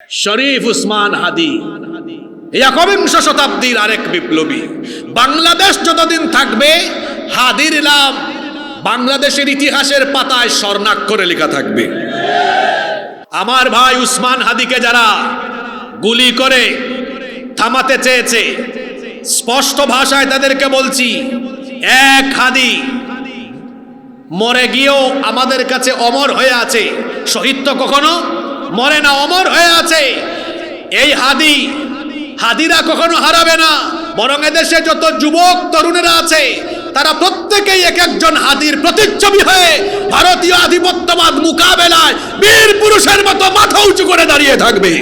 শরীফ উসমান হাদি একবিংশ শতাব্দীর আরেক বিপ্লবী। বাংলাদেশ যতদিন থাকবে হাদির নাম বাংলাদেশের ইতিহাসের পাতায় স্বর্ণাক্ষরে লেখা থাকবে। আমার ভাই উসমান হাদিকে যারা গুলি করে থামাতে চেয়েছে, স্পষ্ট ভাষায় তাদেরকে বলছি, এক হাদি মরে গিয়েও আমাদের কাছে অমর হয়ে আছে। শহীদ তো কখনো মরে না, অমর হয়ে আছে। এই হাদিরা কখনো হারাবে না, বরং এদেশে যত যুবক তরুণেরা আছে তারা প্রত্যেকেই এক একজন হাদির প্রতিচ্ছবি হয়ে ভারতীয় আধিপত্যবাদ মোকাবেলায় বীর পুরুষের মতো মাথা উঁচু করে দাঁড়িয়ে থাকবে।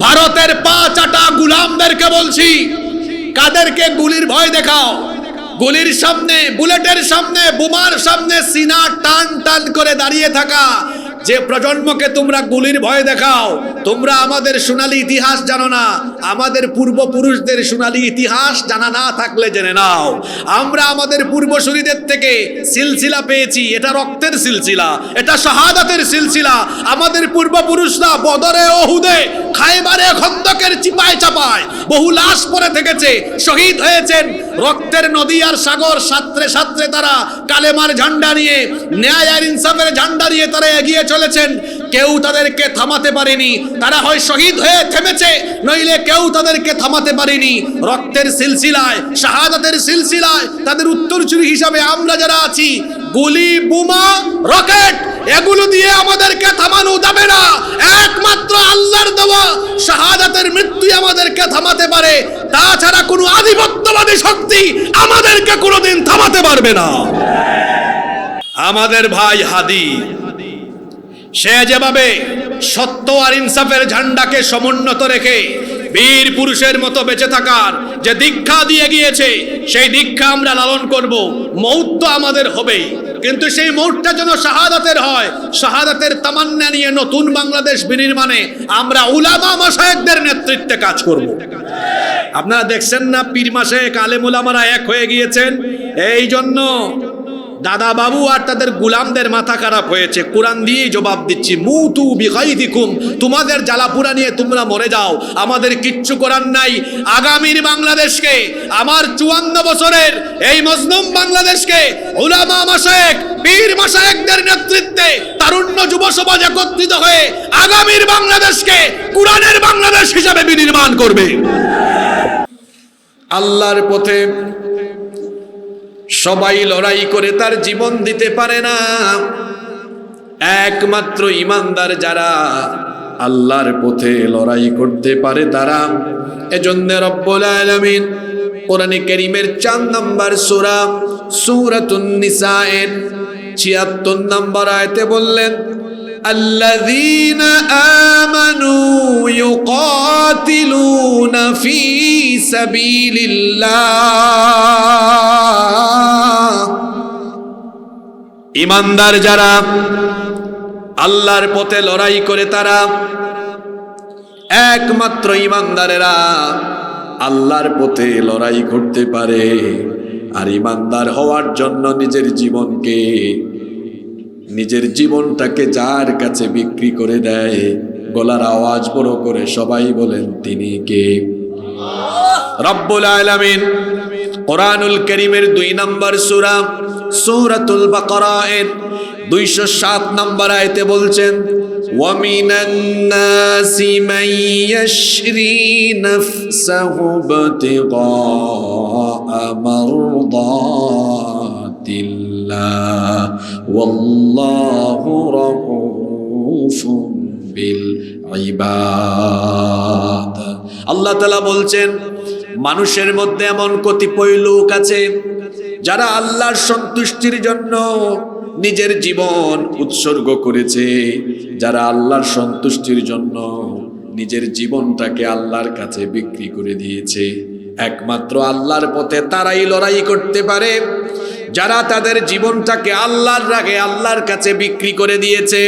ভারতের পা চাটা গুলামদেরকে বলছি, কাদেরকে গুলির ভয় দেখাও, গুলির সামনে, বুলেটের সামনে, বোমার সামনে সিনা টান টান করে দাঁড়িয়ে থাকা যে প্রজন্মকে তোমরা গুলির ভয় দেখাও, তোমরা আমাদের সোনালী ইতিহাস জানো না। আমাদের পূর্বপুরুষদের সোনালী ইতিহাস জানা না থাকলে জেনে নাও, আমরা আমাদের পূর্বসূরীদের থেকে সিলসিলা পেয়েছি। এটা রক্তের সিলসিলা, এটা শাহাদাতের সিলসিলা। আমাদের পূর্বপুরুষরা বদরে, ওহুদে, খায়বারে, খন্দকের চিপায় চাপায় বহু লাশ পড়ে থেকেছে, শহীদ হয়েছেন। রক্তের নদী আর সাগর সাঁতরে সাঁতরে তারা কালেমার ঝান্ডা নিয়ে, ন্যায় আর ইনসাফের ঝান্ডা নিয়ে তারা এগিয়ে চলেছেন। কেউ তাদেরকে থামাতে পারেনি। তারা হয় শহীদ হয়ে থেমেছে, নইলে কেউ তাদেরকে থামাতে পারেনি। রক্তের সিলসিলায়, শাহাদাতের সিলসিলায় তাদের উত্তরসূরি হিসাবে আমরা যারা আছি, গুলি, বোমা, রকেট এগুলো দিয়ে আমাদেরকে থামানো যাবে না। একমাত্র আল্লাহর দেওয়া শাহাদাতের মৃত্যুই আমাদেরকে থামাতে পারে। তাছাড়া কোনো আধিপত্যবাদী শক্তি আমাদেরকে কোনোদিন থামাতে পারবে না। আমাদের ভাই হাদি, সে যেভাবে সত্য আর ইনসাফের ঝান্ডাকে সমুন্নত রেখে বীর পুরুষের মতো বেঁচে থাকার যে দীক্ষা দিয়ে গিয়েছে, সেই দীক্ষা আমরা লালন করব। মৌত তো আমাদের হবেই, কিন্তু সেই মৌতটা যেন শাহাদাতের হয়। শাহাদাতের তামান্না নিয়ে নতুন বাংলাদেশ বিনির্মাণে আমরা উলামা মাশায়েখদের নেতৃত্বে কাজ করব। আপনারা দেখছেন না, পীর মাশায়েখ, আলেম উলামারা এক হয়ে গিয়েছেন। এই জন্য দাদা বাবু আর তাদের গোলামদের মাথা খারাপ হয়েছে। কোরআন দিয়েই জবাব দিচ্ছি, মুতু বিগাইদিকুম, তোমাদের জ্বালাপুরা নিয়ে তোমরা মরে যাও, আমাদের কিচ্ছু করার নাই। আগামীর বাংলাদেশকে, আমার 54 বছরের এই মজলুম বাংলাদেশকে উলামা মাশায়েখ, পীর মাশায়েখদের নেতৃত্বে তারুণ্য যুব সমাজ একত্রিত হয়ে আগামীর বাংলাদেশকে কোরআনের বাংলাদেশ হিসাবে বিনির্মাণ করবে। আল্লাহর পথে সবাই লড়াই করে তার জীবন দিতে পারে না। একমাত্র ঈমানদার যারা আল্লাহর পথে লড়াই করতে পারে তারা। এজন্য রব্বুল আলামিন কোরআনে কারীমের 4 নম্বর সূরা সূরাতুন নিসায়ের 76 নম্বর আয়াতে বললেন, আল্লাযীনা আমানু ইউকাতিলুনা ফী সাবিলিল্লাহ। ঈমানদার যারা আল্লাহর পথে লড়াই করে তারা, একমাত্র ঈমানদারেরা আল্লাহর পথে লড়াই করতে পারে। আর ঈমানদার হওয়ার জন্য নিজের জীবনটাকে যার কাছে বিক্রি করে দেয়, গলার আওয়াজ বড় করে সবাই বলেন, তিনি কে? রব্বুল আলামিন কোরআনুল কারীমের 2 নম্বর সূরা সূরাতুল বাকারা এর 207 নম্বর আয়াতে বলছেন, ওয়া মিনান নাসি মান ইয়াশরি নাফসাহু বিতিগা মারদাতিল্লাহ ওয়াল্লাহু রাউফুম বিল ইবাদ। আল্লাহ তাআলা বলছেন, মানুষের মধ্যে এমন কতিপয় লোক আছে যারা আল্লাহর সন্তুষ্টির জন্য নিজের জীবন উৎসর্গ করেছে। যারা আল্লাহর সন্তুষ্টির জন্য নিজের জীবনটাকে আল্লাহর কাছে বিক্রি করে দিয়েছে। একমাত্র আল্লাহর পথে তারাই লড়াই করতে পারে যারা তাদের জীবনটাকে আল্লাহর রাগে আল্লাহর কাছে বিক্রি করে দিয়েছে।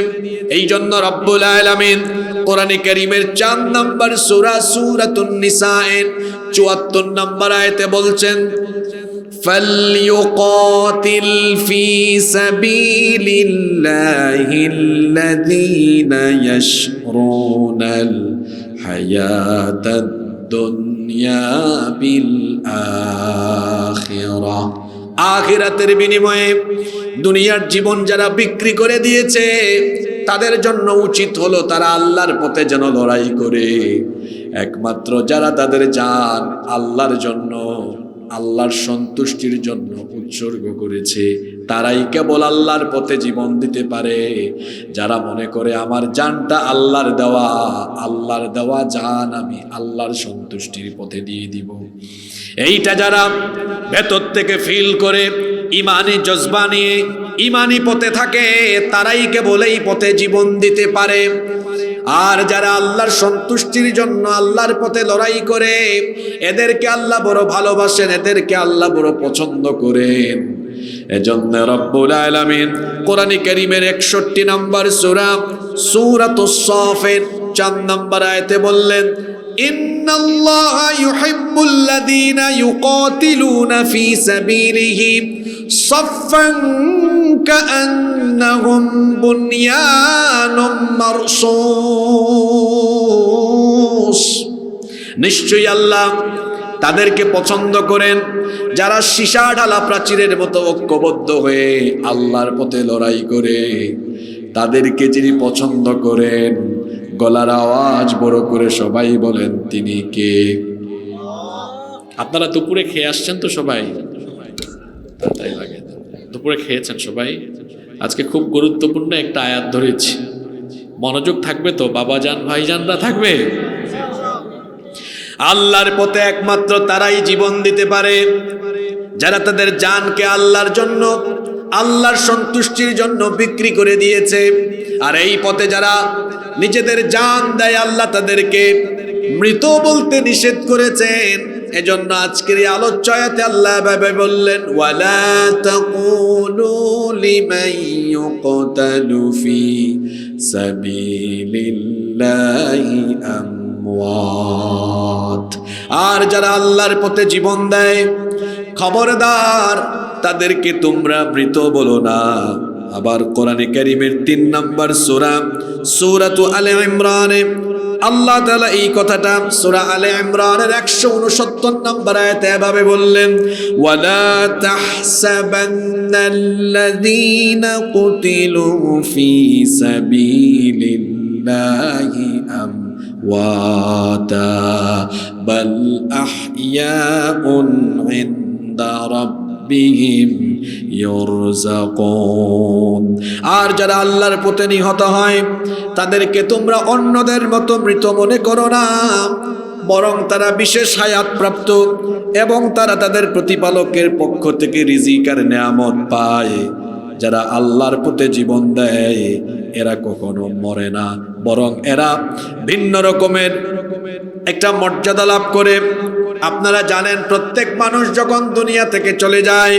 এই জন্য রব্বুল আলামিন কোরআনে কারীমের 4 নম্বর সূরা সূরাতুন নিসা এর 74 নম্বর আয়াতে বলছেন, فليقاتل في سبيل الله الذين يشرون الحياة الدنيا بالآخرة। আখিরাতের বিনিময়ে দুনিয়ার জীবন যারা বিক্রি করে দিয়েছে তাদের জন্য উচিত হলো তারা আল্লাহর পথে যেন লড়াই করে। একমাত্র যারা তাদের জান আল্লাহর জন্য, আল্লাহর সন্তুষ্টির জন্য উৎসর্গ করেছে তারাই কেবল আল্লাহর পথে জীবন দিতে পারে। যারা মনে করে আমার জানটা আল্লাহর দেওয়া জান আমি আল্লাহর সন্তুষ্টির পথে দিয়ে দিব, এইটা যারা ভেতর থেকে ফিল করে ইমানি জজবা নিয়ে ইমানি পথে থাকে তারাই কেবল এই পথে জীবন দিতে পারে। আর যারা আল্লাহর সন্তুষ্টির জন্য আল্লাহর পথে লড়াই করে এদেরকে আল্লাহ বড় ভালোবাসেন, এদেরকে আল্লাহ বড় পছন্দ করেন। এজন্য রব্বুল আলামিন কোরআন কারীমের 61 নম্বর সূরা সূরাতুস সাফের 4 নম্বর আয়াতে বললেন, ইন্নাল্লাহা ইউহিব্বুল্লাযীনা ইউকাতিলুনা ফী সাবিলিহি সাফফান কাআন্নাহুম বুনয়ানুম মারসুস। নিশ্চয়ই আল্লাহ তাদেরকে পছন্দ করেন যারা সীসা ঢালা প্রাচীরের মতো ঐক্যবদ্ধ হয়ে আল্লাহর পথে লড়াই করে। তাদেরকে যিনি পছন্দ করেন গলার আওয়াজ বড় করে সবাই বলেন তিনি কে? আপনারা দুপুরে খেয়ে আসছেন তো সবাই? তাই লাগে দুপুরে খেয়েছেন সবাই? আজকে খুব গুরুত্বপূর্ণ একটা আয়াত ধরেছি, মনোযোগ থাকবে তো? বাবাজান ভাইজানরা থাকবে? আল্লাহর পথে একমাত্র তারাই জীবন দিতে পারে যারা তাদের জানকে আল্লাহর জন্য, আল্লাহর সন্তুষ্টির জন্য বিক্রি করে দিয়েছে। আর এই পথে যারা নিজেদের জান দেয় আল্লাহ তাদেরকে মৃত বলতে নিষেধ করেছেন। এজন্য আজকের এই আলোচ্য আয়াতে আল্লাহ ভাবে বললেন, ওয়ালা তাকুলু লিমান ইউকতালু ফি সাবিলিল্লাহি আমওয়াত। আর যারা আল্লাহর পথে জীবন দেয় খবরদার তাদেরকে তোমরা মৃত বলো না। আবার কোরআনে কারীমের 3 নম্বর সূরা সূরাতু আলে ইমরানে আল্লাহ তাআলা এই কথাটা সূরা আলে ইমরানের 169 নম্বর আয়াতে এভাবে বললেন, ওয়ালা তাহসাবান্নাল্লাযীনা কুতিলু ফি সাবিলিল্লাহি আমওয়াতা বাল আহইয়াউন ইনদা রাব্বিহিম ইউরযাকুন। আর যারা আল্লাহর পথে নিহত হয় তাদেরকে তোমরা অন্যদের মতো মৃত মনে করো না, বরং তারা বিশেষ হায়াত প্রাপ্ত এবং তারা তাদের প্রতিপালকের পক্ষ থেকে রিজিক আর নেয়ামত পায়। যারা আল্লাহর পথে জীবন দেয় এরা কখনো মরে না, বরং এরা ভিন্ন রকমের একটা মর্যাদা লাভ করে। আপনারা জানেন প্রত্যেক মানুষ যখন দুনিয়া থেকে চলে যায়,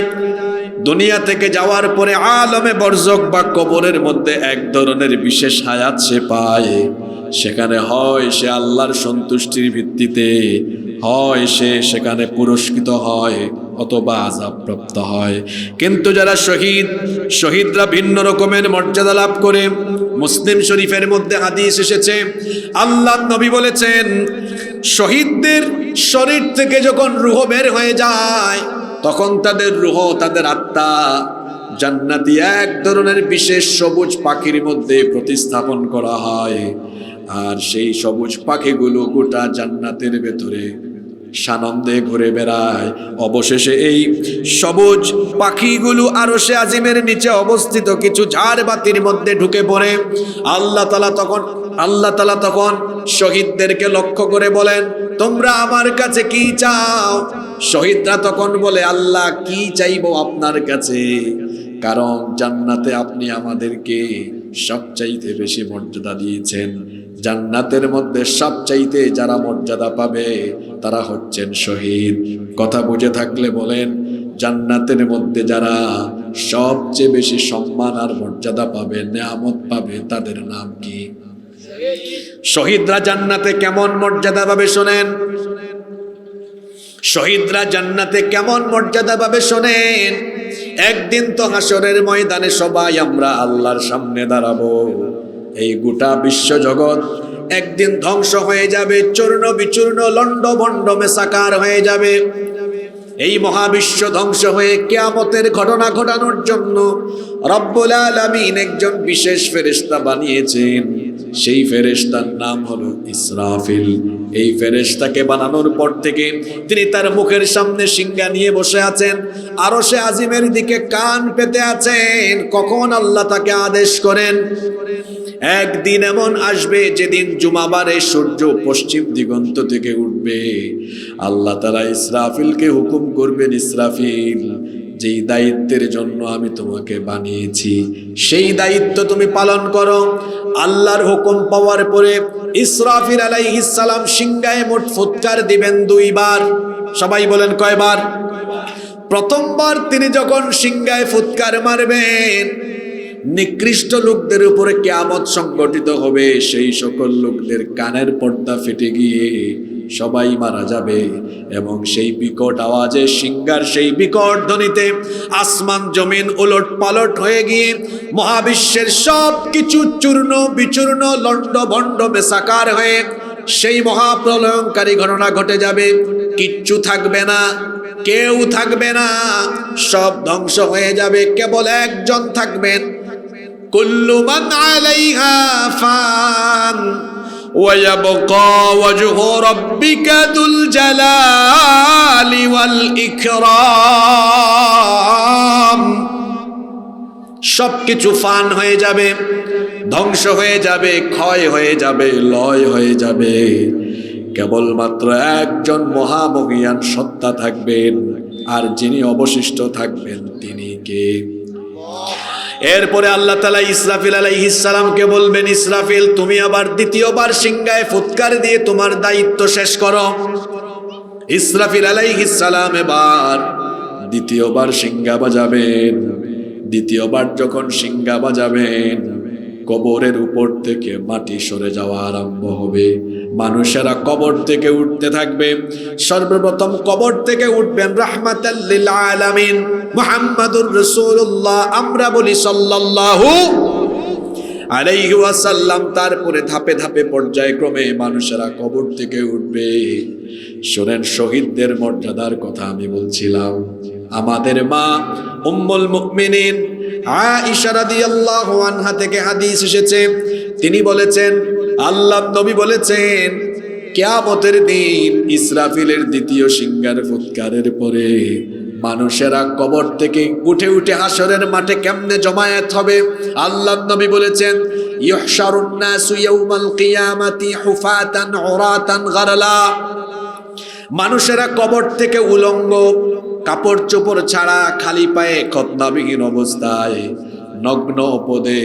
দুনিয়া থেকে যাওয়ার পরে আলমে বরজক বা কবরের মধ্যে এক ধরনের বিশেষ হায়াত সে পায়। সেখানে হয় সে আল্লাহর সন্তুষ্টির ভিত্তিতে, হয় সে সেখানে পুরস্কৃত হয় অথবা আযাবপ্রাপ্ত হয়। কিন্তু যারা শহীদরা ভিন্ন রকমের মর্যাদা লাভ করে। মুসলিম শরীফের মধ্যে হাদিস এসেছে, আল্লাহর নবী বলেছেন, শহীদদের শরীর থেকে যখন রূহ বের হয়ে যায় তখন তাদের রূহ, তাদের আত্মা জান্নাতি এক ধরনের বিশেষ সবুজ পাখির মধ্যে প্রতিস্থাপন করা হয়। আর সেই সবুজ পাখিগুলো গোটা জান্নাতের ভেতরে সানন্দে ঘুরে বেড়ায়। অবশেষে এই সবুজ পাখিগুলো আরশে আজিমের নিচে অবস্থিত কিছু ঝাড়বাতির মধ্যে ঢুকে পড়ে। আল্লাহ তাআলা তখন শহীদদেরকে লক্ষ্য করে বলেন, তোমরা আমার কাছে কি চাও? শহীদরা তখন বলে, আল্লাহ কি চাইবো আপনার কাছে, কারণ জান্নাতে আপনি আমাদেরকে সবচাইতে বেশি মর্যাদা দিয়েছেন। জান্নাতের মধ্যে সবচাইতে যারা মর্যাদা পাবে তারা হচ্ছেন শহীদ। কথা বুঝে থাকলে বলেন, জান্নাতের মধ্যে যারা সবচেয়ে বেশি সম্মান আর মর্যাদা পাবে, নেয়ামত পাবে, তাদের নাম কি? শহীদরা জান্নাতে কেমন মর্যাদা পাবে শোনেন। শহীদরা জান্নাতে কেমন মর্যাদা পাবে শোনেন। একদিন তো হাসরের ময়দানে সবাই আমরা আল্লাহর সামনে দাঁড়াবো। এই গোটা বিশ্ব জগৎ একদিন ধ্বংস হয়ে যাবে, চূর্ণ বিচূর্ণ লণ্ডভণ্ড মেসাকার হয়ে যাবে। এই মহাবিশ্ব ধ্বংস হয়ে কিয়ামতের ঘটনা ঘটানোর জন্য রব্বুল আলামিন একজন বিশেষ ফেরেশতা বানিয়েছেন। সেই ফেরেশতার নাম হলো ইসরাফিল। এই ফেরেশতাকে বানানোর পর থেকে তিনি তার মুখের সামনে সিংহা নিয়ে বসে আছেন, আরশে আজিমের দিকে কান পেতে আছেন, কখন আল্লাহ তাকে আদেশ করেন। একদিন এমন আসবে যেদিন জুমাবারে সূর্য পশ্চিম দিগন্ত থেকে উঠবে, আল্লাহ তাআলা ইসরাফিলকে হুকুম করবেন, ইসরাফিল, যেই দায়িত্বের জন্য আমি তোমাকে বানিয়েছি সেই দায়িত্ব তুমি পালন করো। আল্লাহর হুকুম পাওয়ার পরে ইসরাফিল আলাইহিস সালাম সিংহায় মোট ফুৎকার দিবেন 2 বার। সবাই বলেন কয়বার? প্রথমবার তিনি যখন সিংহায় ফুৎকার মারবেন, নিকৃষ্ট লোকদের উপরে কিয়ামত সংগঠিত হবে। সেই সকল লোকদের কানের পর্দা ফেটে গিয়ে সবাই মারা যাবে এবং সেই বিকট আওয়াজে, সিংহার সেই বিকট ধ্বনিতে আসমান জমিন উলট পালট হয়ে গিয়ে মহাবিশ্বের সব কিছু চূর্ণ বিচূর্ণ লণ্ডভণ্ড মেসাকার হয়ে সেই মহাপ্রলয়ঙ্কারী ঘটনা ঘটে যাবে। কিচ্ছু থাকবে না, কেউ থাকবে না, সব ধ্বংস হয়ে যাবে। কেবল একজন থাকবেন, কুল্লু মান আলাইহা ফান ওয়া ইয়াবকা ওয়াজহু রাব্বিকা যুল জালালি ওয়াল ইকরাম। সবকিছু ফান হয়ে যাবে, ধ্বংস হয়ে যাবে, ক্ষয় হয়ে যাবে, লয় হয়ে যাবে। কেবলমাত্র একজন মহামহিয়ান সত্তা থাকবেন, আর যিনি অবশিষ্ট থাকবেন তিনি কে? এরপরে আল্লাহ তাআলা ইসরাফিল আলাইহিস সালামকে বলবেন, ইসরাফিল, তুমি আবার দ্বিতীয়বার সিংহায় ফুৎকার দিয়ে তোমার দায়িত্ব শেষ করো। ইসরাফিল আলাইহিস সালাম এবার দ্বিতীয়বার সিংহা বাজাবেন। দ্বিতীয়বার যখন সিংহা বাজাবেন, কবরের উপর থেকে মাটি সরে যাওয়া আরম্ভ হবে। মানুষেরা কবর থেকে উঠতে থাকবে। সর্বপ্রথম কবর থেকে উঠবেন রাহমাতাল লিল আলামিন মুহাম্মাদুর রাসূলুল্লাহ, আমরা বলি সাল্লাল্লাহু আলাইহি ওয়াসাল্লাম। তারপরে ধাপে ধাপে পর্যায়ক্রমে মানুষেরা কবর থেকে উঠবে। শোনেন, শহীদদের মর্যাদার কথা আমি বলছিলাম। আমাদের মা উম্মুল মুমিনিন আয়েশা রাদিয়াল্লাহু আনহা থেকে হাদিস এসেছে, তিনি বলেছেন, আল্লাহর নবী বলেছেন, কিয়ামতের দিন ইসরাফিলের দ্বিতীয় সিংহার ফুৎকারের পরে মানুষেরা কবর থেকে উঠে উঠে হাসরের মাঠে কেমনে জমায়েত হবে। আল্লাহর নবী বলেছেন, ইউহশারুন নাসু ইয়াউমাল কিয়ামাতি হুফাতান উরাতান গারলা। মানুষেরা কবর থেকে উলঙ্গ, কাপড় চোপড় ছাড়া, খালি পায়ে, খতনাবিহীন অবস্থায়, নগ্ন পদে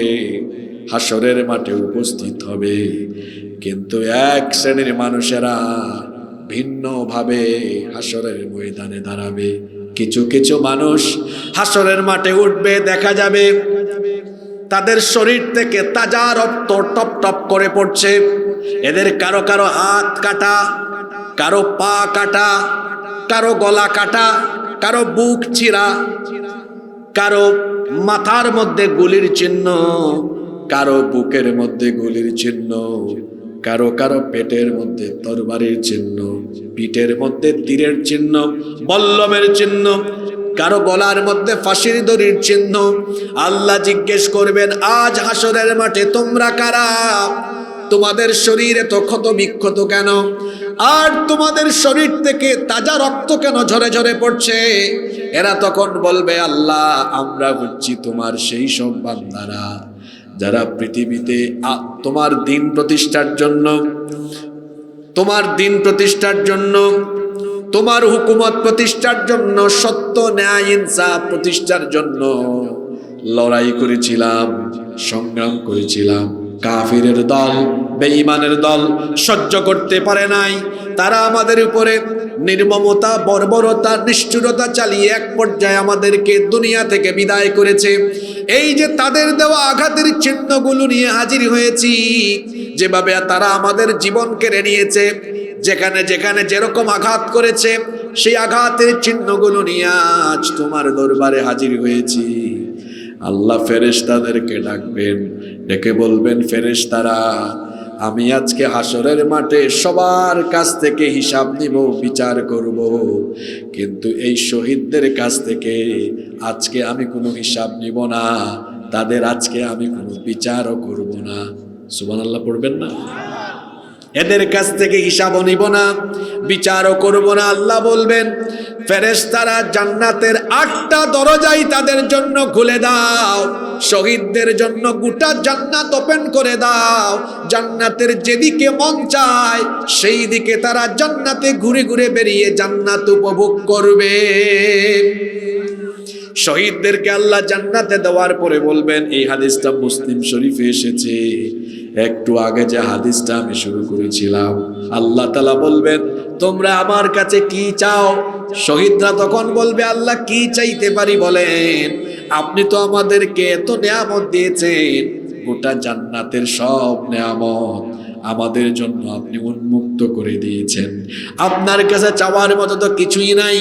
হাসরের মাঠে উপস্থিত হবে। কিন্তু এক শ্রেণীর মানুষেরা ভিন্নভাবে হাসরের ময়দানে দাঁড়াবে। কিছু কিছু মানুষ হাসরের মাঠে উঠবে, দেখা যাবে তাদের শরীর থেকে তাজা রক্ত টপ টপ করে পড়ছে। এদের কারো কারো হাত কাটা, কারো পা কাটা, কারো গলা কাটা, কারো বুক ছিঁড়া, কারো মাথার মধ্যে গুলির চিহ্ন, কারো বুকের মধ্যে গুলির চিহ্ন, কারো কারো পেটের মধ্যে তরবারির চিহ্ন, পিঠের মধ্যে তীরের চিহ্ন, বল্লমের চিহ্ন, কারো গলার মধ্যে ফাঁসির দড়ির চিহ্ন। আল্লাহ জিজ্ঞেস করবেন, আজ হাসরের মাঠে তোমরা কারা? তোমাদের শরীরে তো ক্ষত বিক্ষত কেন? আর তোমাদের শরীর থেকে তাজা রক্ত কেন ঝরে ঝরে পড়ছে? এরা তখন বলবে, আল্লাহ, আমরা হচ্ছি তোমার সেই সব বান্দারা যারা পৃথিবীতে তোমার দিন প্রতিষ্ঠার জন্য, তোমার দিন প্রতিষ্ঠার জন্য, তোমার হুকুমত প্রতিষ্ঠার জন্য, সত্য ন্যায় ইনসাফ প্রতিষ্ঠার জন্য লড়াই করেছিলাম, সংগ্রাম করেছিলাম। কাফিরের দল, বেঈমানের দল সহ্য করতে পারে নাই। তারা আমাদের উপরে নির্মমতা, বর্বরতা, নিষ্ঠুরতা চালিয়ে এক পর্যায়ে আমাদেরকে দুনিয়া থেকে বিদায় করেছে। এই যে তাদের দেওয়া আঘাতের চিহ্নগুলো নিয়ে হাজির হয়েছি, যেভাবে তারা আমাদের জীবন কেড়ে নিয়েছে, যেখানে যেখানে যেরকম আঘাত করেছে, সেই আঘাতের চিহ্নগুলো নিয়ে আজ তোমার দরবারে হাজির হয়েছি। আল্লাহ ফেরেশতাদেরকে ডাকবেন, ডেকে বলবেন, ফেরেশতারা, আমি আজকে হাসরের মাঠে সবার কাছ থেকে হিসাব নিব, বিচার করব, কিন্তু এই শহীদদের কাছ থেকে আজকে আমি কোনো হিসাব নিব না, তাদের আজকে আমি কোনো বিচারও করব না। সুবহানাল্লাহ পড়বেন না? এদের কাছ থেকে হিসাবও নিব না, বিচারও করব না। আল্লাহ বলবেন, ফেরেশতারা জান্নাতের 8টা দরজাই তাদের জন্য খুলে দাও, শহীদদের জন্য গোটা জান্নাত ওপেন করে দাও। জান্নাতের যেদিকে মন চায় সেই দিকে তারা জান্নাতে ঘুরে ঘুরে বেরিয়ে জান্নাত উপভোগ করবে। শহীদদেরকে আল্লাহ জান্নাতে দেওয়ার পরে বলবেন, এই হাদিসটা মুসলিম শরীফে এসেছে, একটু আগে যে হাদিসটা আমি শুরু করেছিলাম, আল্লাহ তাআলা বলবেন, তোমরা আমার কাছে কি চাও? শহীদরা তখন বলবে, আল্লাহ কি চাইতে পারি বলেন, আপনি তো আমাদেরকে এত নেয়ামত দিয়েছেন, গোটা জান্নাতের সব নেয়ামত আমাদের জন্য আপনি উন্মুক্ত করে দিয়েছেন, আপনার কাছে চাওয়ার মতো তো কিছুই নাই।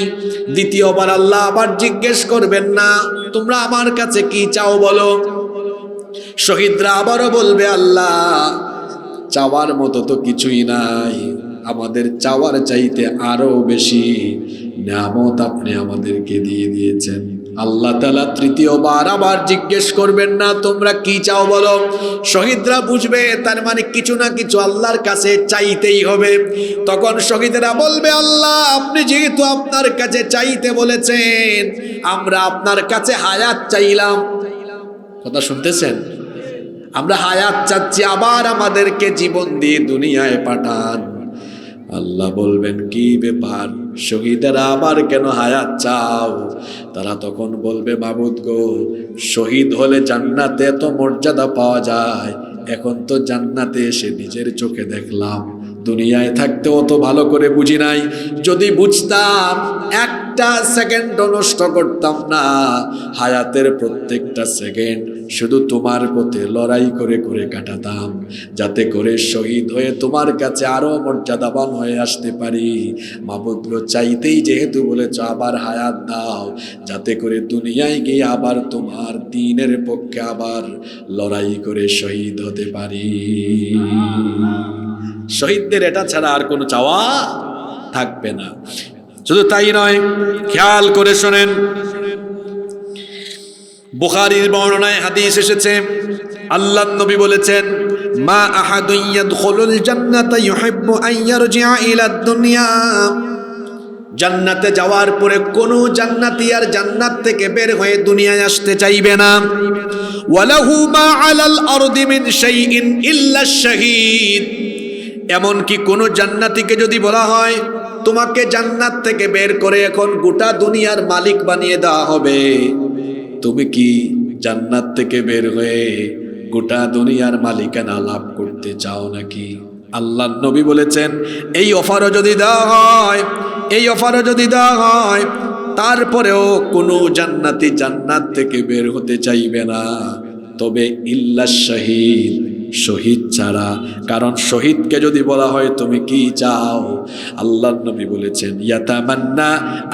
দ্বিতীয়বার আল্লাহ আবার জিজ্ঞেস করবেন না, তোমরা আমার কাছে কি চাও বলো? শহীদরা আবারও বলবে, আল্লাহ চাওয়ার মতো তো কিছুই নাই, আমাদের চাওয়ার চাইতে আরো বেশি নিয়ামত আপনি আমাদেরকে দিয়ে দিয়েছেন। আল্লাহ তাআলা তৃতীয়বার আবার জিজ্ঞেস করবেন না, তোমরা কি চাও বলো? শহীদরা বুঝবে তার মানে কিছু না কিছু আল্লাহর কাছে চাইতেই হবে। তখন শহীদরা বলবে, আল্লাহ আপনি যেহেতু আপনার কাছে চাইতে বলেছেন, আমরা আপনার কাছে হায়াত চাইলাম। কথা শুনতেছেন? আমরা হায়াত চাচ্ছি, আবার আমাদেরকে জীবন দিয়ে দুনিয়ায় পাঠান। আল্লাহ বলবেন, কি ব্যাপার, শহীদেরা আবার কেন হায়াত চাও? তারা তখন বলবে, মাবুদ গো, শহীদ হলে জান্নাতে এত মর্যাদা পাওয়া যায়, এখন তো জান্নাতে এসে নিজের চোখে দেখলাম, দুনিয়ায় থাকতে অত ভালো করে বুঝি নাই। যদি বুঝতাম একটা সেকেন্ডও নষ্ট করতাম না, হায়াতের প্রত্যেকটা সেকেন্ড শুধু তোমার পথে লড়াই করে করে কাটাতাম, যাতে করে শহীদ হয়ে তোমার কাছে আরো মর্যাদাবান হয়ে আসতে পারি। মাবুদ গো, চাইতেই যেহেতু বলেছ, আবার হায়াত দাও, যাতে করে দুনিয়ায় গিয়ে আবার তোমার দ্বীনের পক্ষে আবার লড়াই করে শহীদ হতে পারি। শহীদদের এটা ছাড়া আর কোনো চাওয়া থাকবে না। শুধু তাই নয়, খেয়াল করে শোনেন, বুখারীর বর্ণনায় হাদিস এসেছে, আল্লাহর নবী বলেছেন, মা আহাদুন ইয়াদখুলুল জান্নাতা ইউহিব্বু আন ইয়ারজিআ ইলা দুনিয়া। জান্নাতে যাওয়ার পরে কোনো জান্নাতি আর জান্নাত থেকে বের হয়ে দুনিয়ায় আসতে চাইবে না। ওয়ালাহু মা আলাল আরদি মিন শাইইন ইল্লা শাহীদ। এমনকি কোনো জান্নাতীকে যদি বলা হয়, তোমাকে জান্নাত থেকে বের করে এখন গোটা দুনিয়ার মালিক বানিয়ে দেওয়া হবে, তুমি কি জান্নাত থেকে বের হয়ে গোটা দুনিয়ার মালিকানা লাভ করতে চাও নাকি? আল্লাহর নবী বলেছেন, এই অফারও যদি দেওয়া হয়, এই অফারও যদি দেওয়া হয়, তারপরেও কোনো জান্নাতি জান্নাত থেকে বের হতে চাইবে না, তবে ইল্লা শহীদ, শহীদ ছাড়া। কারণ শহীদকে যদি বলা হয় তুমি কি চাও, আল্লাহর নবী বলেছেন, ইয়াতামান্না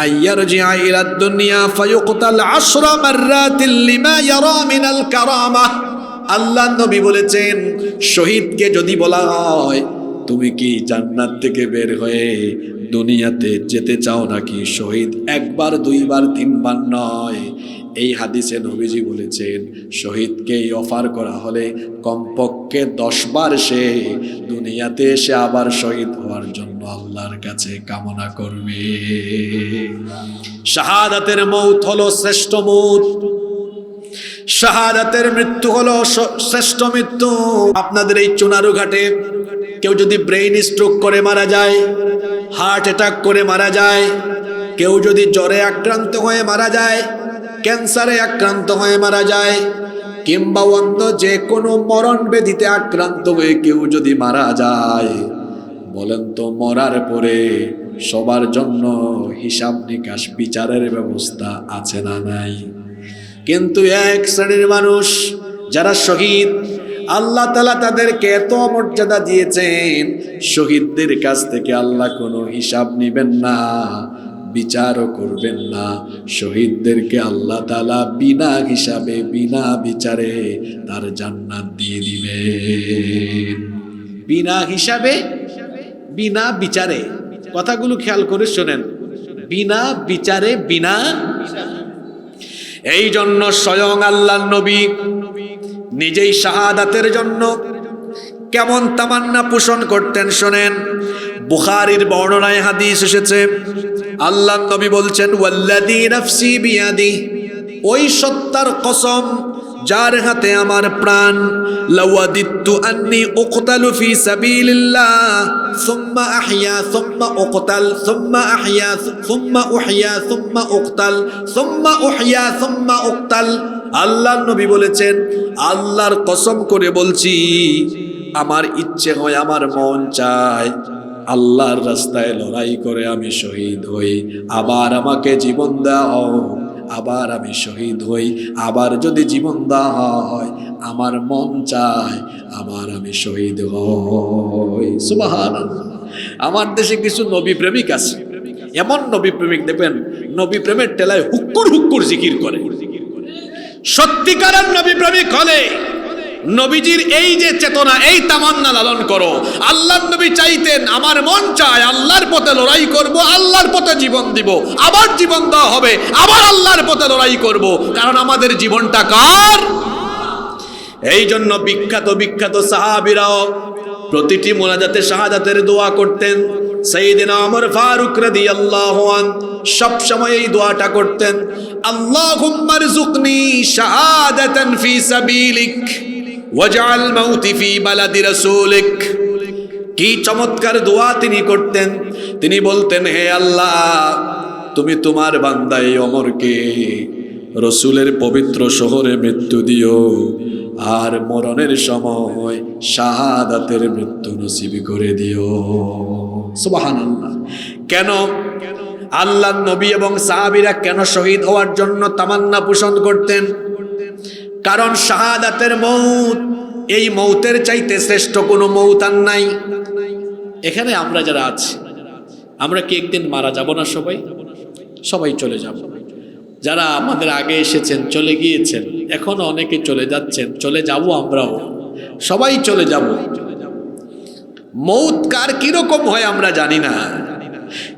আইয়ারজিআ ইলা দুনিয়া ফায়ুকতাল 10 মাররাতিন লিমা ইয়ারা মিনাল কারামাহ। আল্লাহর নবী বলেছেন, শহীদকে যদি বলা হয় তুমি কি জান্নাত থেকে বের হয়ে দুনিয়াতে যেতে চাও নাকি, শহীদ একবার, দুইবার, তিনবার নয়, এই হাদিসে নবীজি বলেছেন, শহীদকে অফার করা হলে কমপক্ষে 10 বার সে দুনিয়াতে এসে আবার শহীদ হওয়ার জন্য আল্লাহর কাছে কামনা করবে। শাহাদাতের মৌত হলো শ্রেষ্ঠ মৌত, শাহাদাতের মৃত্যু হলো শ্রেষ্ঠ মৃত্যু। আপনাদের এই চুনারু ঘাটে কেউ যদি ব্রেইন স্ট্রোক করে মারা যায়, হার্ট অ্যাটাক করে মারা যায়, কেউ যদি জ্বরে আক্রান্ত হয়ে মারা যায়, ক্যান্সারে আক্রান্ত হয়ে মারা যায়, কিংবা অন্য যে কোনো মরণ ব্যাধিতে আক্রান্ত হয়ে কেউ যদি মারা যায়, বলেন তো মরার পরে সবার জন্য হিসাব নিকাশ বিচারের ব্যবস্থা আছে না নাই? কিন্তু এক শ্রেণীর মানুষ যারা শহীদ, আল্লাহ তাআলা তাদেরকে এত মর্যাদা দিয়েছেন, শহীদদের কাছ থেকে আল্লাহ কোনো হিসাব নেবেন না, বিচারও করবেন না। শহীদদেরকে আল্লাহ তাআলা বিনা হিসাবে বিনা বিচারে তার জান্নাত দিয়ে দিবেন। বিনা হিসাবে বিনা বিচারে, কথাগুলো খেয়াল করে শোনেন, বিনা বিচারে বিনা। এই জন্য স্বয়ং আল্লাহর নবী নিজেই শাহাদাতের জন্য কেমন তামান্না পোষণ করতেন শোনেন। বুখারীর বর্ণনায় হাদিস এসেছে, আল্লাহর নবী বলছেন, ওয়াল্লাযী নাফসি বিয়াদি, ওই সত্তার কসম যার হাতে আমার প্রাণ, লাওয়াদিতু আন্নী উকতালু ফি সাবিলিল্লাহ সুম্মা আহইয়া সুম্মা উকতাল সুম্মা আহইয়া সুম্মা উহইয়া সুম্মা উকতাল সুম্মা উহইয়া সুম্মা উকতাল। আল্লাহর নবী বলেছেন, আল্লাহর কসম করে বলছি, আমার ইচ্ছে হয়, আমার মন চায় আল্লাহর রাস্তায় লড়াই করে আমি শহীদ হই, আবার আমাকে জীবন দাও, আবার আমি শহীদ হই, আবার যদি জীবন দেওয়া হয় আমার মন চায় আবার আমি শহীদ হই। সুবহানাল্লাহ। আমার দেশে কিছু নবী প্রেমিক আছে, এমন নবী প্রেমিক দেখবেন নবী প্রেমের টেলায় হুক্কুর হুক্কুর জিকির করে। সত্যিকারের নবী প্রেমিক হলে নবীজির এই যে চেতনা, এই তামান্না লালন করো। আল্লাহর নবী চাইতেন, আমার মন চায় আল্লাহর পথে লড়াই করব, আল্লাহর পথে জীবন দিব, আবার জীবন দেওয়া হবে, আবার আল্লাহর পথে লড়াই করব, কারণ আমাদের জীবনটা কার? এই জন্য বিখ্যাত বিখ্যাত সাহাবীরাও প্রতিটি মোনাজাতে শাহাদাতের দোয়া করতেন। সাইয়েদনা ওমর ফারুক রাদিয়াল্লাহু আনহু সব সময় এই দোয়াটা করতেন, আল্লাহুম্মা রযুকনি শাহাদাতান ফি সাবিলিক ওয়াজআল মাউতি ফি বালাদি রাসূলিক। কি চমৎকার দোয়া তিনি করতেন। তিনি বলতেন, হে আল্লাহ, তুমি তোমার বান্দা এই ওমরকে রসুলের পবিত্র শহরে মৃত্যু দিও, আর মরণের সময় শাহাদাতের মৃত্যু নসিব করে দিও। সুবহানাল্লাহ। কেন আল্লাহর নবী এবং সাহাবীরা কেন শহীদ হওয়ার জন্য তামান্না পোষণ করতেন? কারণ শাহাদাতের মৌত, এই মৌতের চাইতে শ্রেষ্ঠ কোনো মৌত আর নাই। এখানে আমরা যারা আছি, আমরা কি একদিন মারা যাব না? সবাই সবাই চলে যাব। যারা আমাদের আগে এসেছেন, চলে গিয়েছেন, এখনো অনেকে চলে যাচ্ছেন, চলে যাব, আমরাও সবাই চলে যাব। মৌত কার কিরকম হয় আমরা জানি না,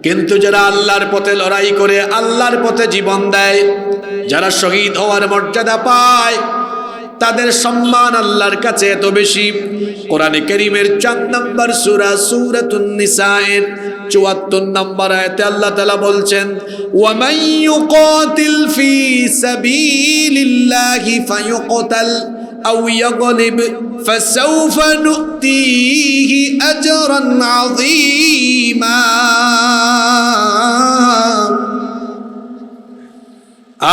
কিন্তু যারা আল্লাহর পথে লড়াই করে আল্লাহর পথে জীবন দেয়, যারা শহীদ হওয়ার মর্যাদা পায়, তাদের সম্মান আল্লাহর কাছে এত বেশি। কোরআনে কারীমের 4 নম্বর সূরা সূরাতুন নিসায়ের 74 নম্বর আয়াতে আল্লাহ তাআলা বলছেন, ওয়া মান ইউকাতিল ফি সাবিলিল্লাহি ফায়ুকতাল আও ইয়াগলিব ফাসাউফা নু'তিহি আজরান আযীমা।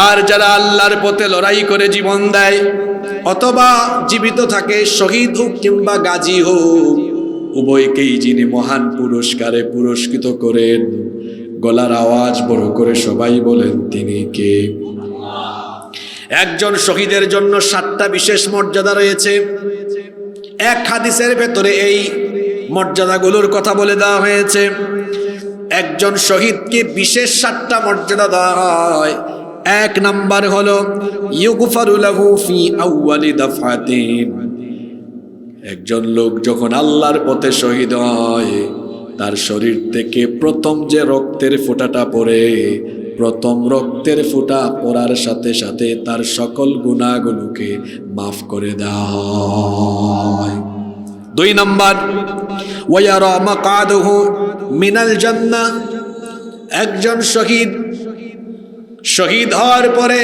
আর যারা আল্লাহর পথে লড়াই করে জীবন দেয়, অথবা জীবিত থাকে, শহীদ হোক কিংবা গাজী হোক, উভয়কেই যিনি মহান পুরস্কারে পুরস্কৃত করেন, গলার আওয়াজ বড় করে সবাই বলেন, তিনি কে? একজন শহীদের জন্য 7টা বিশেষ মর্যাদা রয়েছে। এক হাদিসের ভেতরে এই মর্যাদাগুলোর কথা বলে দেওয়া হয়েছে। একজন শহীদকে বিশেষ 7টা মর্যাদা দেওয়া হয়। 1 নাম্বার হলো ইউগফারু লাহু ফি আউয়ালি দাফাতিন। একজন লোক যখন আল্লাহর পথে শহীদ হয়, তার শরীর থেকে প্রথম যে রক্তের ফোঁটাটা পড়ে, প্রথম রক্তের ফোঁটা পড়ার সাথে সাথে তার সকল গুনাহগুলোকে মাফ করে দেওয়া হয়। 2 নাম্বার ওয়ায়ারা মাকআদুহু মিনাল জান্নাহ। একজন শহীদ হওয়ার পরে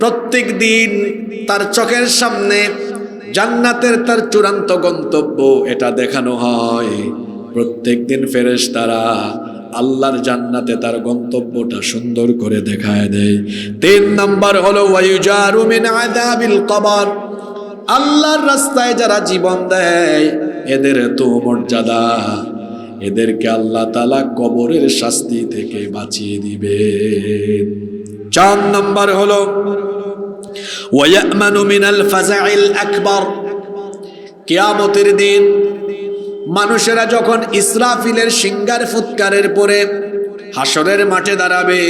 প্রত্যেক দিন তার চোখের সামনে জান্নাতের তার চূড়ান্ত গন্তব্য এটা দেখানো হয়। প্রত্যেক দিন ফেরেশতারা আল্লাহর জান্নাতে তার গন্তব্যটা সুন্দর করে দেখায় দেয়। 3 নাম্বার হলো ওয়ায়ুজারু মিন আযাবিল কবর। আল্লাহর রাস্তায় যারা জীবন দেয়, এদের এত মর্যাদা, এদেরকে আল্লাহ তাআলা কবরের শাস্তি থেকে বাঁচিয়ে দিবেন। 4 নাম্বার হলো ওয়ায়ামানু মিনাল ফাযাইল আকবার। কিয়ামতের দিন মানুষেরা যখন ইসরাফিলের সিংহার ফুৎকারের পরে হাসরের মাঠে দাঁড়াবে,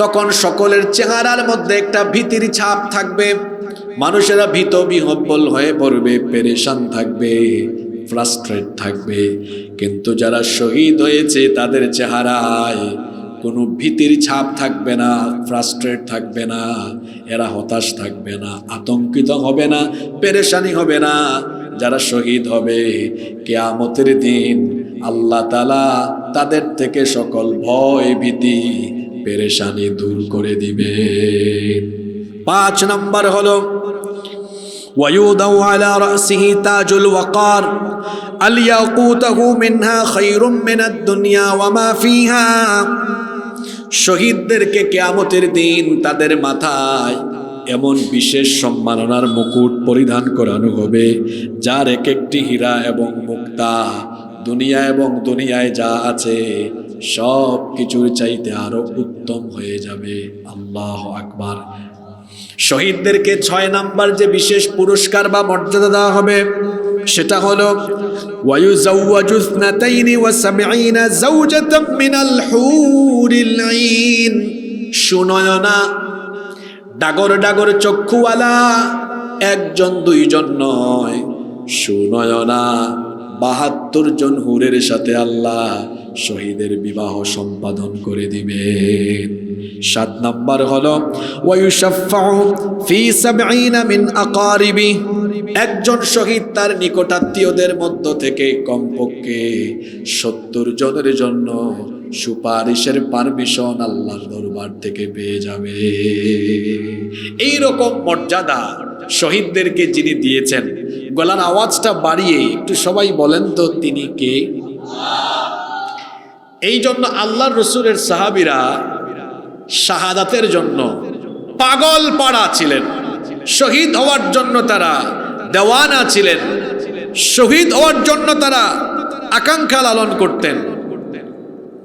তখন সকলের চেহারার মধ্যে একটা ভীতির ছাপ থাকবে। মানুষেরা ভীত বিহ্বল হয়ে পড়বে, পেরেশান থাকবে, ফ্রাস্ট্রেট থাকবে। কিন্তু যারা শহীদ হয়েছে তাদের চেহারায় কোনো ভীতির ছাপ থাকবে না, ফ্রাস্ট্রেট থাকবে না, এরা হতাশ থাকবে না, আতঙ্কিত হবে না, পেরেশানি হবে না। যারা শহীদ হবে কিয়ামতের দিন আল্লাহ তাআলা তাদের থেকে সকল ভয় ভীতি পেরেশানি দূর করে দিবে। 5 নম্বর হলো ويوضع على رأسه تاج الوقار الياقوته منها خير من الدنيا وما فيها। শহীদদেরকে কিয়ামতের দিন তাদের মাথায় এমন বিশেষ সম্মাননার মুকুট পরিধান করানো হবে, যার এক একটি হীরা এবং মুক্তা দুনিয়া এবং দুনিয়ায় যা আছে সব কিছুর চাইতে আরো উত্তম হয়ে যাবে। আল্লাহু আকবার। শহীদদেরকে 6 নাম্বার যে বিশেষ পুরস্কার বা মর্যাদা দেওয়া হবে সেটা হলো ওয়ায়ুযাওয়াজু 72 যাওজাতাম মিনাল হুরিল আইন। সুনয়না ডাগর ডাগর চক্ষুওয়ালা একজন দুইজন নয়, সুনয়না 72 জন হুরের সাথে আল্লাহ শহীদের বিবাহ সম্পাদন করে দিবেন। 7 নাম্বার হলো ওয়ায়ুশাফাউ ফি 70 মিন আকারিবি। একজন শহীদ তার নিকটাত্মীয়দের মধ্য থেকে কমপক্ষে 70 জনের জন্য সুপারিশের পারমিশন আল্লাহর দরবার থেকে পেয়ে যাবে। এই রকম মর্যাদা শহীদদেরকে যিনি দিয়েছেন, গলার আওয়াজটা বাড়িয়ে একটু সবাই বলেন তো তিনি কে? এই জন্য আল্লাহর রাসূলের সাহাবীরা শাহাদাতের জন্য পাগল পাড়া ছিলেন, শহীদ হওয়ার জন্য তারা দেওয়ানা ছিলেন, শহীদ হওয়ার জন্য তারা আকাঙ্ক্ষা লালন করতেন।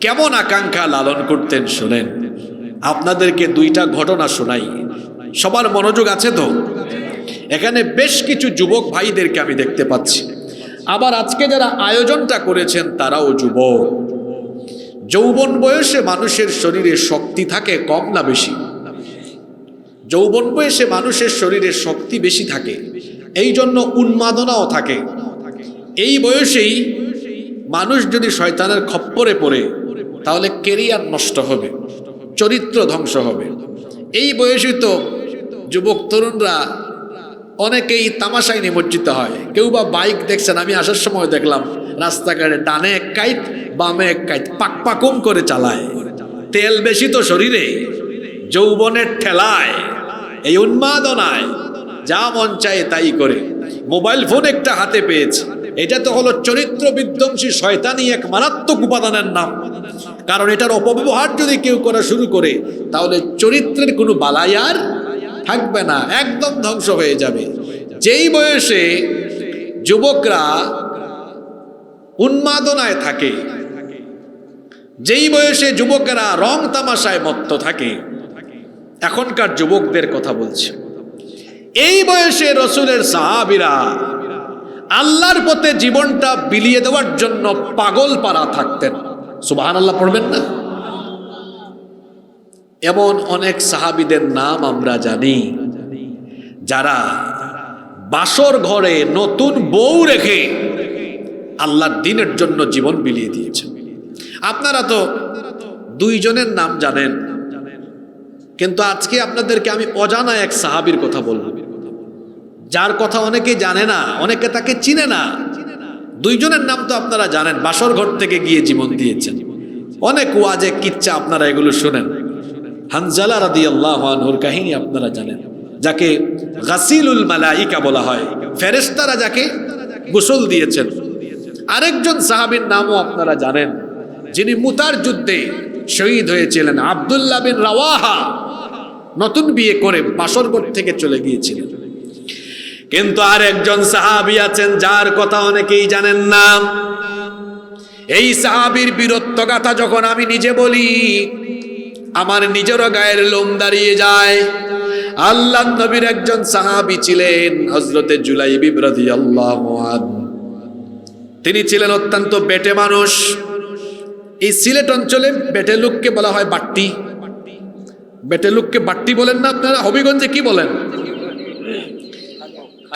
কেমন আকাঙ্ক্ষা লালন করতেন শুনেন, আপনাদেরকে 2টা ঘটনা শোনাই। সবার মনোযোগ আছে তো? এখানে বেশ কিছু যুবক ভাইদেরকে আমি দেখতে পাচ্ছি, আবার আজকে যারা আয়োজনটা করেছেন তারাও যুবক। যৌবন বয়সে মানুষের শরীরে শক্তি থাকে কম না বেশি? যৌবন বয়সে মানুষের শরীরে শক্তি বেশি থাকে, এই জন্য উন্মাদনাও থাকে। এই বয়সেই মানুষ যদি শয়তানের খপ্পরে পড়ে তাহলে কেরিয়ার নষ্ট হবে, চরিত্র ধ্বংস হবে। এই বয়সে তো যুবক তরুণরা অনেকেই তামাশায় নিমজ্জিত হয়। কেউ বা বাইক দেখছেন, আমি আসার সময় দেখলাম রাস্তাঘাটে ডানে 1 কাইত বামে 1 কাইত পাকপাকুম করে চালায়। তেল বেশি তো শরীরে, যৌবনের ঠেলায়, এই উন্মাদনায় যা মন চায় তাই করে। মোবাইল ফোন একটা হাতে পেয়েছে, এটা তো হলো চরিত্র বিধ্বংসী শয়তানি এক মারাত্মক উপাদানের নাম। কারণ এটার অপব্যবহার যদি কেউ করা শুরু করে তাহলে চরিত্রের কোনো বালাই আর থাকবে না, একদম ধ্বংস হয়ে যাবে। যেই বয়সে যুবকরা উন্মাদনায় থাকে, যেই বয়সে যুবকেরা রং তামাশায় মত্ত থাকে, এখনকার যুবকদের কথা বলছে, এই বয়সে রাসূলের সাহাবীরা আল্লাহর পথে জীবনটা বিলিয়ে দেওয়ার জন্য পাগল পারা থাকতেন। সুবহানাল্লাহ পড়বেন না? এমন অনেক সাহাবীদের নাম আমরা জানি যারা বাসর ঘরে নতুন বউ রেখে আল্লাহর দ্বীনের জন্য জীবন বিলিয়ে দিয়েছেন। আপনারা তো 2 জনের নাম জানেন, কিন্তু আজকে আপনাদেরকে আমি অজানা এক সাহাবীর কথা বলবো, যার কথা অনেকে জানে না, অনেকে তাকে চিনে না। 2 জনের নাম তো আপনারা জানেন, বাসর ঘর থেকে গিয়ে জীবন দিয়েছেন। অনেক ওয়াজে কিচ্ছা আপনারা এগুলো শুনেন। হানজালা রাদিয়াল্লাহু আনহুর কাহিনী আপনারা জানেন, যাকে গাসিলুল মালাইকা বলা হয়, ফেরেশতারা যাকে গোসল দিয়েছেন। আরেকজন সাহাবীর নামও আপনারা জানেন, যিনি মুতার যুদ্ধে শহীদ হয়েছিলেন, আব্দুল্লাহ বিন রাওয়াহা। নতুন বিয়ে করে বাসরঘর থেকে চলে গিয়েছিলেন। কিন্তু আর একজন সাহাবী আছেন যার কথা অনেকেই জানেন না। এই সাহাবীর বীরত্ব গাথা যখন আমি নিজে বলি, আমার নিজেরও গায়ের লোম দাঁড়িয়ে যায়। আল্লাহর নবীর একজন সাহাবী ছিলেন হযরতে জুলাইবিব রাদিয়াল্লাহু আনহু। তিনি ছিলেন অত্যন্ত বেটে মানুষ। এই সিলেট অঞ্চলে বেটে লোককে বলা হয় বাট্টি। বেটে লোককে বাট্টি বলেন না আপনারা? হবিগঞ্জে কি বলেন?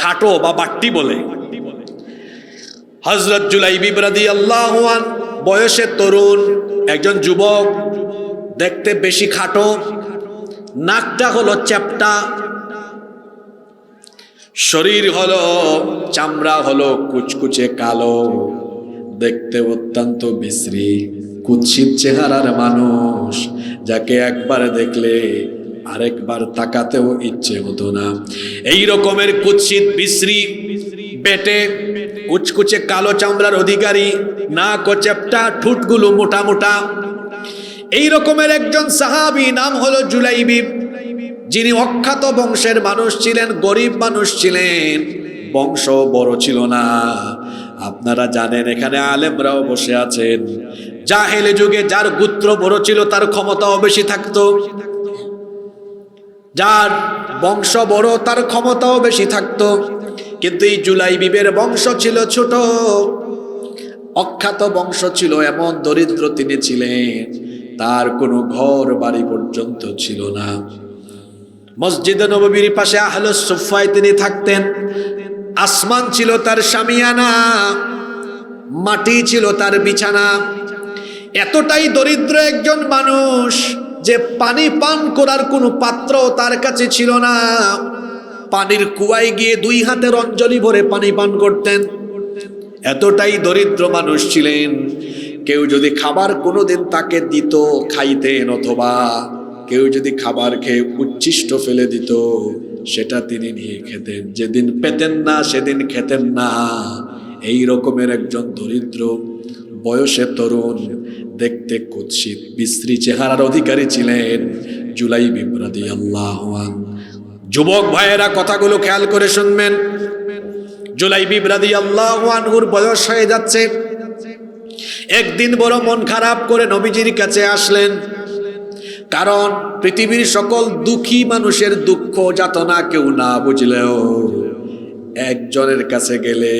খাটো বা বাট্টি বলে। হযরত জুলাইবিব রাদিয়াল্লাহু আনহু বয়সে তরুণ একজন যুবক, দেখতে বেশি খাটো, নাকটা হলো চ্যাপ্টা, শরীর হলো, চামড়া হলো কুচকুচে কালো, দেখতে অত্যন্ত বিশ্রী, কুৎসিত চেহারার মানুষ, যাকে একবার দেখলে আরেকবার তাকাতেও ইচ্ছে হতো না। এই রকমের কুৎসিত বিশ্রী বেটে, কুচকুচে কালো চামড়ার অধিকারী, নাক ও চ্যাপ্টা, ঠোঁটগুলো মোটা মোটা, এই রকমের একজন সাহাবী নাম হলো জুলাইবিব, যিনি অখ্যাত বংশের মানুষ ছিলেন, গরিব মানুষ ছিলেন, বংশ বড় ছিল না। আপনারা জানেন এখানে আলেমরাও বসে আছেন, জাহেলি যুগে যার গোত্র বড় ছিল তার ক্ষমতাও বেশি থাকতো, যার বংশ বড় তার ক্ষমতাও বেশি থাকতো। কিন্তু এই জুলাইবিবের বংশ ছিল ছোট, অখ্যাত বংশ ছিল, এমন দরিদ্র তিনি ছিলেন, তার কোনো ঘর বাড়ি পর্যন্ত ছিল না। মসজিদে নববীর পাশে আহলুস সুফফায় তিনি থাকতেন। আসমান ছিল তার শামিয়ানা, মাটি ছিল তার বিছানা। এতটাই দরিদ্র একজন মানুষ যে পানি পান করার কোনো পাত্র তার কাছে ছিল না। পানির কুয়ায় গিয়ে 2 হাতের অঞ্জলি ভরে পানি পান করতেন। এতটাই দরিদ্র মানুষ ছিলেন। কেউ যদি খাবার কোনোদিন তাকে দিত খাইতেন, অথবা কেউ যদি খাবার খেয়ে উচ্ছিষ্ট ফেলে দিত সেটা তিনি নিয়ে খেতেন। যেদিন পেতেন না সেদিন খেতেন না। এই রকমের একজন দরিদ্র, বয়সে তরুণ, দেখতে কুৎসিত বিশ্রী চেহারার অধিকারী ছিলেন জুলাইবিব রাদিয়াল্লাহু আনহু। যুবক ভাইয়েরা কথাগুলো খেয়াল করে শুনবেন। জুলাইবিব রাদিয়াল্লাহু আনহুর বয়স হয়ে যাচ্ছে। একদিন বড় মন খারাপ করে নবীজির কাছে আসলেন। কারণ পৃথিবীর সকল দুঃখী মানুষের দুঃখ যাতনা কেউ না বুঝলেও একজনের কাছে গেলে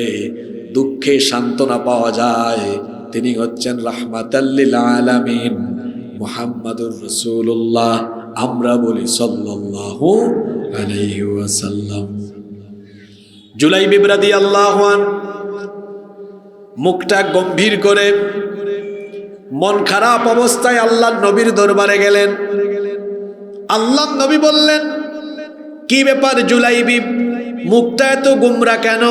দুঃখে সান্ত্বনা পাওয়া যায়। তিনি হচ্ছেন রাহমাতাল লিল আলামিন মুহাম্মাদুর রাসূলুল্লাহ, আমরা বলি সাল্লাল্লাহু আলাইহি ওয়াসাল্লাম। জুলাইবিব রাদিয়াল্লাহু আনহু মুখটা গম্ভীর করে মন খারাপ অবস্থায় আল্লাহর নবীর দরবারে গেলেন। আল্লাহর নবী বললেন, কি ব্যাপার জুলাইবিব, মুখটা এত গুমরা কেন?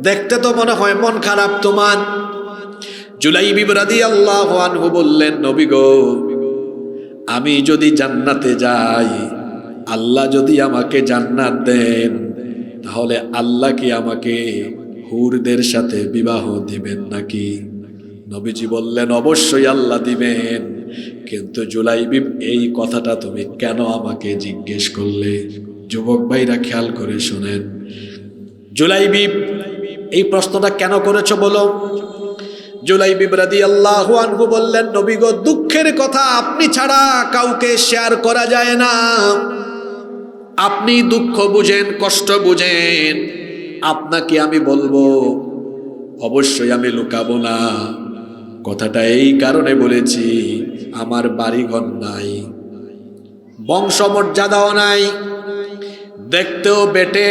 দেখতে তো মনে হয় মন খারাপ তোমার। জুলাইবিব রাদিয়াল্লাহু আনহু বললেন, নবী গো, আমি যদি জান্নাতে যাই, আল্লাহ যদি আমাকে জান্নাত দেন, তাহলে আল্লাহ কি আমাকে হুরদের সাথে বিবাহ দিবেন নাকি? নবীজি বললেন, অবশ্যই আল্লাহ দিবেন, কিন্তু জুলাইবিব এই কথাটা তুমি কেন আমাকে জিজ্ঞেস করলে? যুবক ভাইরা খেয়াল করে শুনেন, জুলাইবিব এই প্রশ্নটা কেন করেছো বলো? জুলাইবিব রাদিয়াল্লাহু আনহু বললেন, নবী গো, দুঃখের কথা আপনি ছাড়া কাউকে শেয়ার করা যায় না। আপনি দুঃখ বুঝেন, কষ্ট বুঝেন, আপনাকে আমি বলবো, অবশ্যই আমি লুকাবো না। কথাটা এই কারণে বলেছি, আমার বাড়িঘর নাই, বংশমর্যাদাও নাই, দেখতেও বেটে,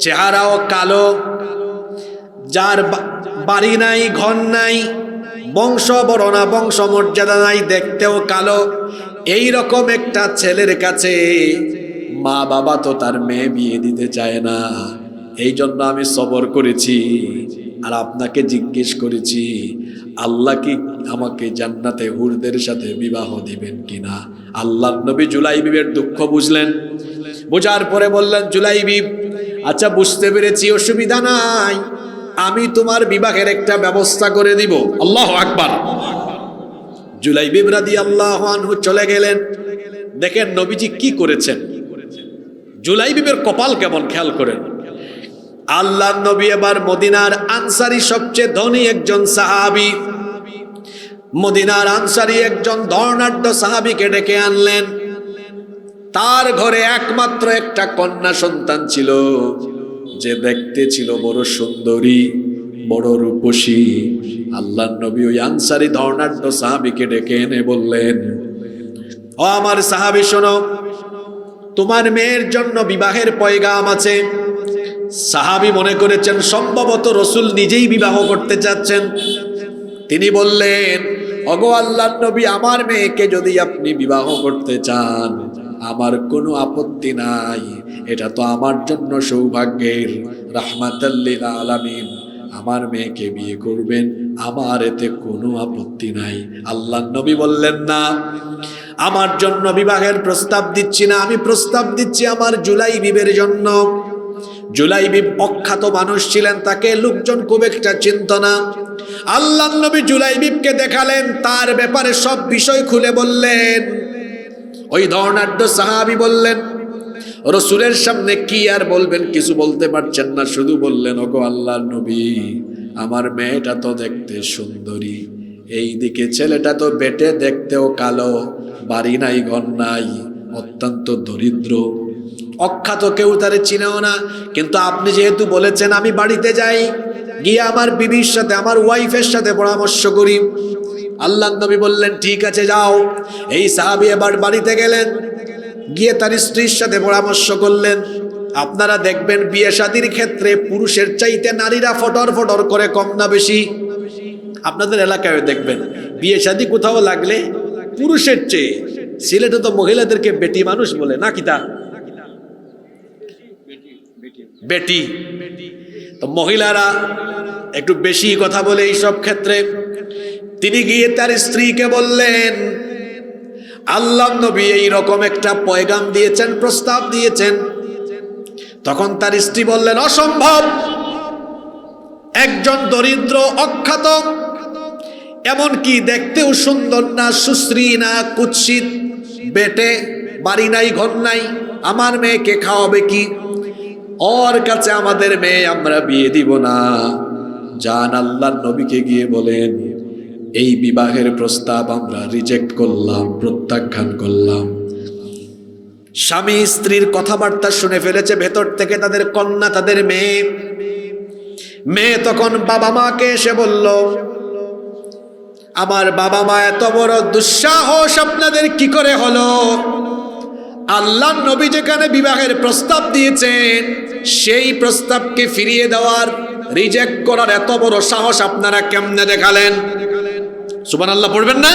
চেহারাও কালো, যার বাড়ি নাই, ঘর নাই, বংশ বড় না, বংশমর্যাদা নাই, দেখতেও কালো, এই রকম একটা ছেলের কাছে মা বাবা তো তার মেয়ে বিয়ে দিতে চায় না। এই জন্য আমি সবর করেছি আর আপনাকে জিজ্ঞেস করেছি, আল্লাহ কি আমাকে জান্নাতে হুরদের সাথে বিবাহ দিবেন কিনা? আল্লাহর নবী জুলাইবিবের দুঃখ বুঝলেন। বোঝার পরে বললেন, জুলাইবিব, আচ্ছা বুঝতে পেরেছি, অসুবিধা নাই, আমি তোমার বিবাহের একটা ব্যবস্থা করে দিব। আল্লাহু আকবার। জুলাইবিব রাদিয়াল্লাহু আনহু চলে গেলেন। দেখেন নবীজি কি করেছেন, জুলাইবিবের কপাল কেমন, খেয়াল করেন। আল্লাহর নবী এবার মদিনার আনসারী সবচেয়ে ধনী একজন সাহাবী, মদিনার আনসারী একজন ধনাঢ্য সাহাবীকে ডেকে আনলেন। তার ঘরে একমাত্র একটা কন্যা সন্তান ছিল, যে দেখতে ছিল বড় সুন্দরী, বড় রূপসী। আল্লাহর নবী ওই আনসারী ধর্নাঢ্য সাহাবীকে ডেকে এনে বললেন, ও আমার সাহাবী শোনো, তোমার মেয়ের জন্য বিবাহের পয়গাম আছে। সাহাবী মনে করেছেন সম্ভবত রাসূল নিজেই বিবাহ করতে চাচ্ছেন। তিনি বললেন, ওগো আল্লাহর নবী, আমার মেয়েকে যদি আপনি বিবাহ করতে চান আমার কোনো আপত্তি নাই, এটা তো আমার জন্য সৌভাগ্যের, রাহমাতাল লিল আলামিন, আমার মেয়েকে বিয়ে করবেন, আমার এতে কোনো আপত্তি নাই। আল্লাহর নবী বললেন, না, আমার জন্য বিবাহের প্রস্তাব দিচ্ছি না, আমি প্রস্তাব দিচ্ছি আমার জুলাইবিবের জন্য। জুলাইবিব অখ্যাত মানুষ ছিলেন, তাকে লোকজন খুব একটা চিনত না। আল্লাহর নবী জুলাইবিবকে দেখালেন, তার ব্যাপারে সব বিষয় খুলে বললেন। ওই ধর্নাঢ্য সাহাবী বললেন, রাসূলের সামনে কি আর বলবেন, কিছু বলতে পারছেন না, শুধু বললেন, ওগো আল্লাহর নবী, আমার মেয়েটা তো দেখতে সুন্দরী, এইদিকে ছেলেটা তো বেটে, দেখতেও কালো, বাড়ি নাই ঘর নাই, অত্যন্ত দরিদ্র, অখ্যাত, কেউ তারে চিনেও না। কিন্তু আপনি যেহেতু বলেছেন, আমি বাড়িতে যাই, গিয়ে আমার বিবির সাথে, আমার ওয়াইফের সাথে পরামর্শ করি। আল্লাহর নবী বললেন, ঠিক আছে যাও। এই সাহাবী এবার বাড়িতে গেলেন, গিয়ে তার স্ত্রীর সাথে পরামর্শ করলেন। আপনারা দেখবেন বিয়ে শাদীর ক্ষেত্রে পুরুষের চাইতে নারীরা ফটর ফটর করে, কম না বেশি? আপনাদের এলাকায় দেখবেন বিয়ে শাদী কোথাও লাগলে পুরুষের চেয়ে, সিলেটে তো মহিলাদেরকে বেটি মানুষ বলে না, কিতা বেটি, তো মহিলারা একটু বেশি কথা বলে এই সব ক্ষেত্রে। তিনি গিয়ে তার স্ত্রীকে বললেন, আল্লাহর নবী এই রকম একটা পয়গাম দিয়েছেন, প্রস্তাব দিয়েছেন। তখন তার স্ত্রী বললেন, অসম্ভব, একজন দরিদ্র, অখ্যাত, এমনকি দেখতেও সুন্দর না, সুশ্রী না, কুৎসিত, বেটে, বাড়ি নাই ঘর নাই, আমার মেয়েকে খাওয়াবে কি? ওর কাছে আমাদের মেয়ে আমরা বিয়ে দিব না। যান আল্লাহর নবীকে গিয়ে বলেন, এই বিবাহের প্রস্তাব আমরা রিজেক্ট করলাম, প্রত্যাখ্যান করলাম। স্বামী স্ত্রীর কথাবার্তা শুনে ফেলেছে ভেতর থেকে তাদের কন্যা, তাদের মেয়ে। মেয়ে তখন বাবা মাকে এসে বলল, আমার বাবা মা, এত বড় দুঃসাহস আপনাদের কি করে হলো? আল্লাহর নবী যেখানে বিবাহের প্রস্তাব দিয়েছেন, সেই প্রস্তাবকে ফিরিয়ে দেওয়ার, রিজেক্ট করার এত বড় সাহস আপনারা কেমনে দেখালেন? সুবহানাল্লাহ পড়বেন না?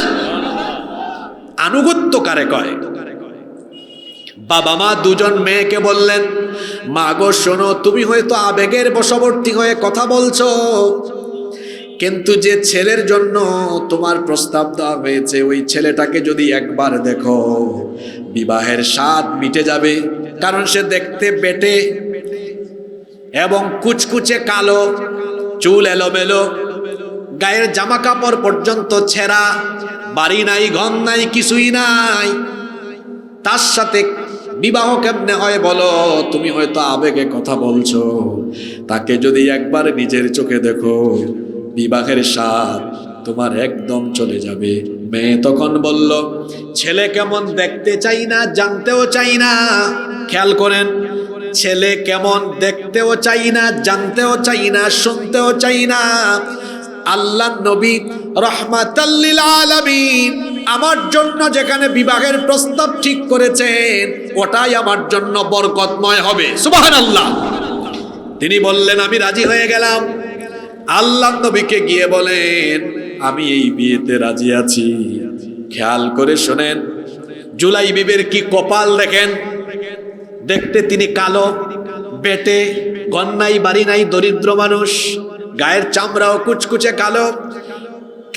আনুগত্য কারে কয়? বাবা মা দুজন মেয়েকে বললেন, মা গো শোনো, তুমি হয়তো আবেগের বশবর্তী হয়ে কথা বলছো, কিন্তু যে ছেলের জন্য তোমার প্রস্তাব দেওয়া হয়েছে, ওই ছেলেটাকে যদি একবার দেখো, বিবাহের স্বাদ মিটে যাবে। কারণ সে দেখতে বেটে এবং কুচকুচে কালো, চুল এলোমেলো, গায়ের জামা কাপড় পর্যন্ত ছেঁড়া, বাড়ি নাই ঘর নাই, কিছুই নাই। তার সাথে বিবাহ কেমনে হয় বলো? তুমি হয়তো আবেগে কথা বলছো, তাকে যদি একবার নিজের চোখে দেখো, বিবাহের স্বাদ তোমার একদম চলে যাবে। মেয়ে তখন বলল, ছেলে কেমন দেখতে চাই না, জানতেও চাই না। খেয়াল করেন, ছেলে কেমন দেখতেও চাই না, জানতেও চাই না, শুনতেও চাই না। আল্লাহর নবী রাহমাতাল লিল আলামিন আমার জন্য যেখানে বিবাহের প্রস্তাব ঠিক করেছেন, ওটাই আমার জন্য বরকতময় হবে। সুবহানাল্লাহ। তিনি বললেন, আমি রাজি হয়ে গেলাম। আল্লাহর নবীকে গিয়ে বলেন, আমি এই বিয়েতে রাজি আছি। খেয়াল করে শোনেন, জুলাইবিবের কি কপাল দেখেন। দেখতে তিনি কালো, বেটে, ঘর নাই বাড়ি নাই, দরিদ্র মানুষ, গায়ের চামড়াও কুচকুচে কালো।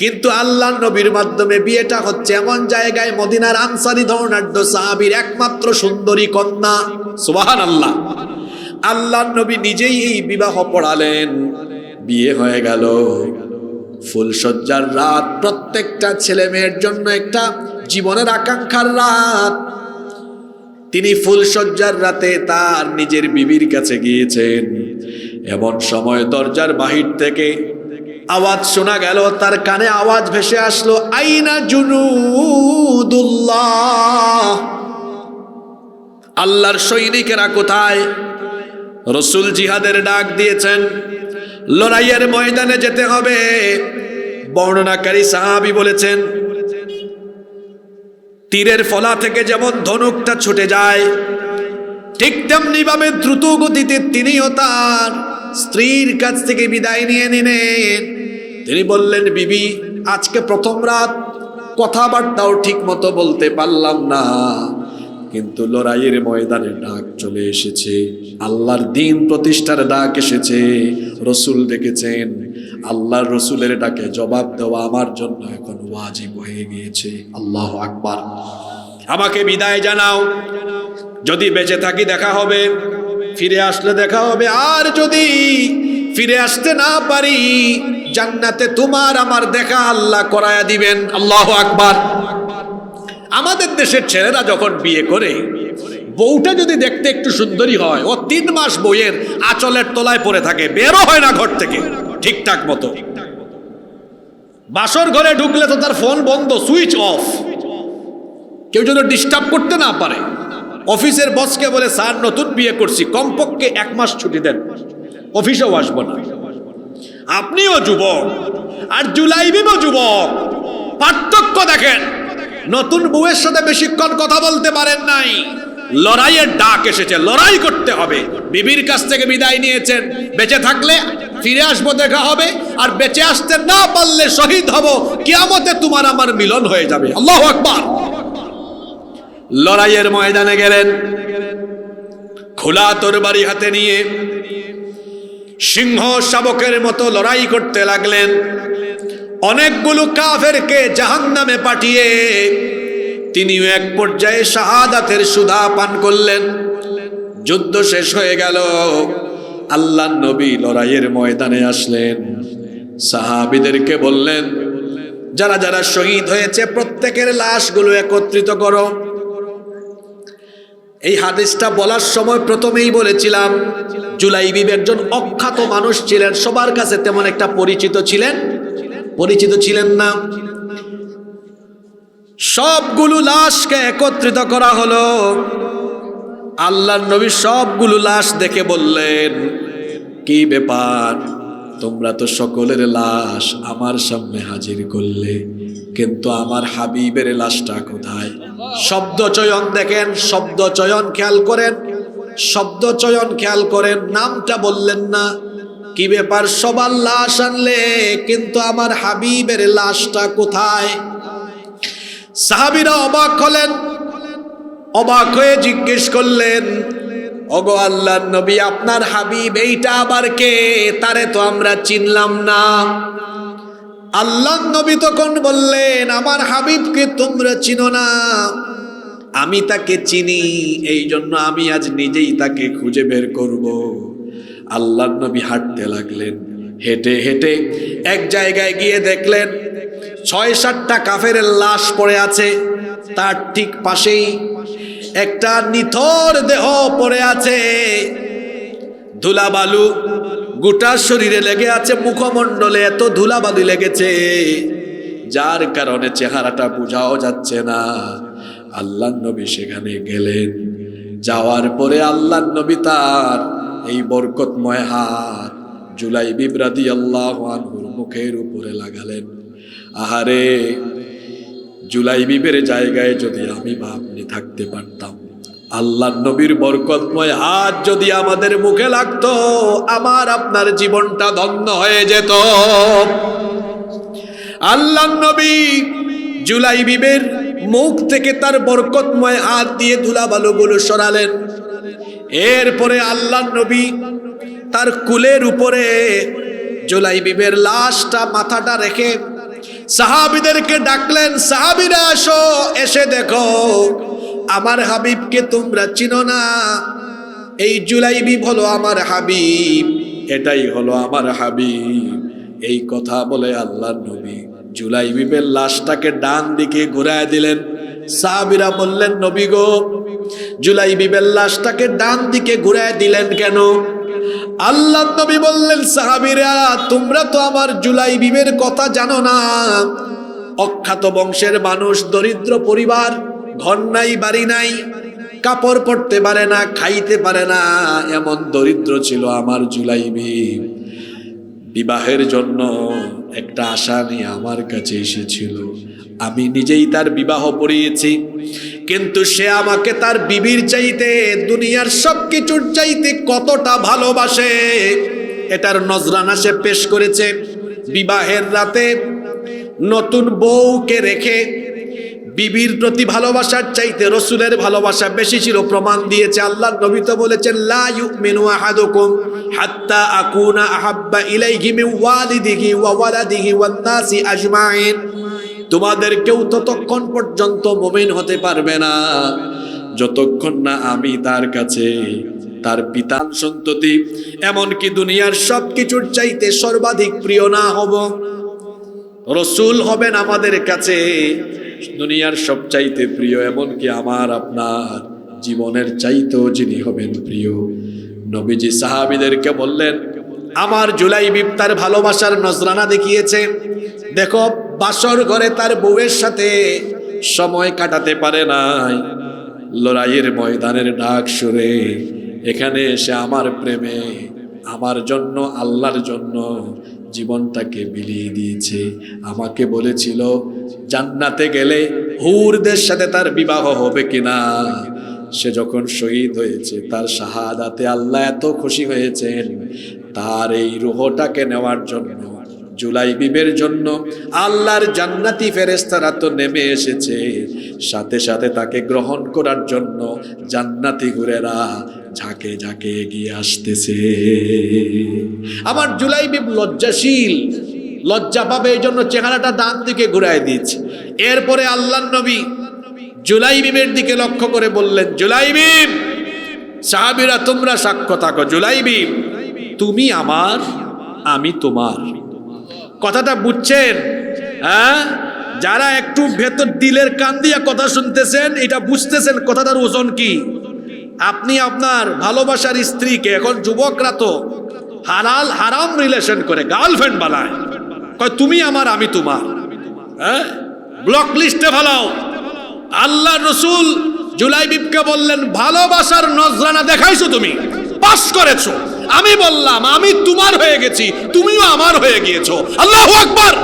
কিন্তু আল্লাহর নবীর মাধ্যমে বিয়েটা হচ্ছে এমন জায়গায়, মদিনার আনসারী ধর্নাঢ্য সাহাবীর একমাত্র সুন্দরী কন্যা। সুবহানাল্লাহ। আল্লাহর নবী নিজেই এই বিবাহ পড়ালেন, বিয়ে হয়ে গেল। ফুলসজ্জার রাত, প্রত্যেকটা ছেলে মেয়ের জন্য একটা জীবনের আকাঙ্ক্ষার রাত। তিনি ফুলসজ্জার রাতে তার নিজের বিবির কাছে গিয়েছেন। এমন সময় দরজার বাহির থেকে আওয়াজ শোনা গেল, তার কানে আওয়াজ ভেসে আসলো, আইনা জুনুদুল্লাহ, আল্লাহর সৈনিকেরা কোথায়? রাসূল জিহাদের ডাক দিয়েছেন, লড়াইয়ের ময়দানে যেতে হবে। বর্ণনাকারী সাহাবী বলেছেন, তীরের ফলা থেকে যেমন ধনুকটা ছুটে যায়, ঠিক তেমনি ভাবে দ্রুত গতিতে তিনিও তার স্ত্রীর কাছ থেকে বিদায় নিয়ে নিলেন। তিনি বললেন, বিবি, আজকে প্রথম রাত, কথাবার্তাও ঠিক মতো বলতে পারলাম না, কিন্তু লড়াইয়ের ময়দানে ডাক চলে এসেছে, আল্লাহর দ্বীন প্রতিষ্ঠার ডাক এসেছে, রসুল ডেকেছেন, আল্লাহর রসুলের ডাকে জবাব দেওয়া আমার জন্য এখন ওয়াজিব হয়ে গিয়েছে। আল্লাহু আকবার। আমাকে বিদায় জানাও, যদি বেঁচে থাকি দেখা হবে, ফিরে আসলে দেখা হবে, আর যদি ফিরে আসতে না পারি, জান্নাতে তোমার আমার দেখা আল্লাহ করায়া দিবেন। আল্লাহু আকবার। আমাদের দেশের ছেলেরা যখন বিয়ে করে, বউটা যদি দেখতে একটু সুন্দরী হয়, ও 3 মাস বউয়ের আঁচলের তলায় পড়ে থাকে, বেরো হয় না ঘর থেকে ঠিকঠাক মতো। বাসর ঘরে ঢুকলে তো তার ফোন বন্ধ, সুইচ অফ, কেউ যেন ডিস্টার্ব করতে না পারে। অফিসের বসকে বলে, স্যার নতুন বিয়ে করছি, কমপক্ষে 1 মাস ছুটি দেন, অফিসেও আসবো না। আপনিও যুবক আর জুলাইবিও যুবক, পার্থক্য দেখেন। নতুন বউয়ের সাথে বেশিক্ষণ কথা বলতে পারেন নাই, লড়াইয়ের ডাক এসেছে, লড়াই করতে হবে। বিবির কাছ থেকে বিদায় নিয়েছেন, বেঁচে থাকলে ফিরে আসবো, দেখা হবে, আর বেঁচে আসতে না পারলে শহীদ হব, কিয়ামতে তোমার আমার মিলন হয়ে যাবে। আল্লাহু আকবার। লড়াইয়ের ময়দানে গেলেন, খোলা তরবারি হাতে নিয়ে সিংহ শাবকের মতো লড়াই করতে লাগলেন। অনেকগুলো কাফেরকে জাহান্নামে পাঠিয়ে তিনিও এক পর্যায়ে শাহাদাতের সুধা পান করলেন। যুদ্ধ শেষ হয়ে গেল, আল্লাহর নবী লড়াইয়ের ময়দানে আসলেন, সাহাবীদেরকে বললেন, যারা যারা শহীদ হয়েছে প্রত্যেকের লাশগুলো একত্রিত করো। এই হাদিসটা বলার সময় প্রথমেই বলেছিলাম, জুলাইবিব একজন অখ্যাত মানুষ ছিলেন, সবার কাছে তেমন একটা পরিচিত ছিলেন না। সবগুলো লাশকে একত্রিত করা হলো। আল্লাহর নবী সবগুলো লাশ দেখে বললেন, কি ব্যাপার, তোমরা তো সকলের লাশ আমার সামনে হাজির করলে, কিন্তু আমার হাবিবের লাশটা কোথায়? শব্দ চয়ন দেখেন, শব্দ চয়ন খেয়াল করেন, নামটা বললেন না। কি ব্যাপার, সবার লাশ আনলে, কিন্তু আমার হাবিবের লাশটা কোথায়? সাহাবীরা অবাক হলেন, অবাক হয়ে জিজ্ঞেস করলেন, ওগো আল্লাহর নবী, আপনার হাবিব এইটা আবার কে? তারে তো আমরা চিনলাম না। আল্লাহর নবী তখন বললেন, আমার হাবিবকে তোমরা চিনো না, আমি তাকে চিনি, এই জন্য আমি আজ নিজেই তাকে খুঁজে বের করব। আল্লাহর নবী হাঁটতে লাগলেন, হেঁটে হেঁটে এক জায়গায় গিয়ে দেখলেন 6-7টা কাফেরের লাশ পড়ে আছে, তার ঠিক পাশেই একটা নিথর দেহ পড়ে আছে, ধুলাবালু গোটা শরীরে লেগে আছে, মুখমণ্ডলে এত ধুলাবালু লেগেছে, যার কারণে চেহারাটা বোঝাও যাচ্ছে না। আল্লাহর নবী সেখানে গেলেন, যাওয়ার পরে আল্লাহর নবী তার এই বরকতময় হাত জুলাইবিব রাদিয়াল্লাহু আনহুর মুখের উপরে লাগালেন। আহারে, জুলাইবিবের জায়গায় যদি আমি বা আপনি থাকতে পারতাম, আল্লাহর নবীর বরকতময় হাত যদি আমাদের মুখে লাগতো, আমার আপনার জীবনটা ধন্য হয়ে যেত। আল্লাহর নবী জুলাইবিবের মুখ থেকে তার বরকতময় হাত দিয়ে ধুলাবালুগুলো সরালেন। এরপরে আল্লাহর নবী তার কুলের উপরে জুলাইবিবের লাশটা, মাথাটা রেখে সাহাবীদেরকে ডাকলেন, সাহাবীরা আসো, এসে দেখো আমার হাবিবকে তোমরা চিনো না, এই জুলাইবিব হলো আমার হাবিব, এটাই হলো আমার হাবিব। এই কথা বলে আল্লাহর নবী জুলাইবিবের লাশটাকে ডান দিকে ঘুরায় দিলেন। সাহাবীরা বললেন, নবী গো, জুলাইবিবের লাশটাকে ডান দিকে ঘুরায় দিলেন কেন? আল্লাহর নবী বললেন, সাহাবীরা, তোমরা তো আমার জুলাইবিবের কথা জানো না, অখ্যাত বংশের মানুষ, দরিদ্র পরিবার, ঘর নাই বাড়ি নাই, কাপড় পরতে পারে না, খাইতে পারে না, এমন দরিদ্র ছিল আমার জুলাইবি। বিবাহের জন্য একটা আশা নিয়ে আমার কাছে এসেছিল, আমি নিজেই তার বিবাহ পড়িয়েছি, কিন্তু সে আমাকে তার বিবির চাইতে, দুনিয়ার সবকিছুর চাইতে কতটা ভালোবাসে এটার নজরানা সে পেশ করেছে। বিবাহের রাতে নতুন বউকে রেখে বিবির প্রতি ভালোবাসার চাইতে রসুলের ভালোবাসা বেশি ছিল, প্রমাণ দিয়েছে আল্লাহর নবী তো বলেছেন, লা ইউমিনু আহাদুকুম হাত্তা আকুনা আহাব্বা ইলাইহি মিন ওয়ালিদিহি ওয়া ওয়ালাদিহি ওয়ান নাসি আজমাইন। তোমাদের কেউ ততক্ষণ পর্যন্ত মুমিন হতে পারবে না যতক্ষণ না আমি তার কাছে তার পিতা সন্ততি এমনকি দুনিয়ার সবকিছুর চাইতে সর্বাধিক প্রিয় না হব। রসুল হবেন আমাদের কাছে দুনিয়ার সব চাইতে প্রিয়, এমনকি আমার আপনার জীবনের চাইতেও যিনি হবেন প্রিয়। নবীজি সাহাবীদেরকে বললেন, আমার জুলাইবি তার ভালোবাসার নজরানা দেখিয়েছে। দেখো, বাসর ঘরে তার বউয়ের সাথে সময় কাটাতে পারে নাই, লড়াইয়ের ময়দানের ডাক সুরে এখানে এসে আমার প্রেমে, আমার জন্য, আল্লাহর জন্য জীবনটাকে বিলিয়ে দিয়েছে। আমাকে বলেছিল জান্নাতে গেলে হুরদের সাথে তার বিবাহ হবে কিনা। সে যখন শহীদ হয়েছে, তার শাহাদাতে আল্লাহ এত খুশি হয়েছেন, তার এই রূহটাকে নেওয়ার জন্য, জুলাইবিবের জন্য আল্লাহর জান্নাতি ফেরেশতারা তো নেমে এসেছে, সাথে সাথে তাকে গ্রহণ করার জন্য জান্নাতি হুরেরা ঝাঁকে ঝাঁকে এগিয়ে আসতেছে। আমার জুলাইবিব লজ্জাশীল, লজ্জা পাবে এই জন্য চেহারাটা ডান দিকে ঘুরায় দিয়েছে। এরপরে আল্লাহর নবী জুলাইবিবের দিকে লক্ষ্য করে বললেন, জুলাইবিব, সাহাবীরা তোমরা সাক্ষ্য থাকো, জুলাইবিব তুমি আমার, আমি তোমার। কথাটা বুঝছেন? হ্যাঁ, যারা একটু ভেতর দিলের কান দিয়া কথা শুনতেছেন, এটা বুঝতেছেন কথাটার ওজন কি। আপনি আপনার ভালোবাসার স্ত্রীকে, এখন যুবকরা তো হালাল হারাম রিলেশন করে গার্লফ্রেন্ড বানায়, কয় তুমি আমার, আমি তোমার। হ্যাঁ, ব্লক লিস্টে ফেলাও। আল্লাহ রসুল জুলাইবিবকে বললেন, ভালোবাসার নজরানা দেখাইছো, তুমি পাস করেছো। আমি বললাম আমি তোমার হয়ে গেছি, তুমিও আমার হয়ে গিয়েছো। আল্লাহু আকবার।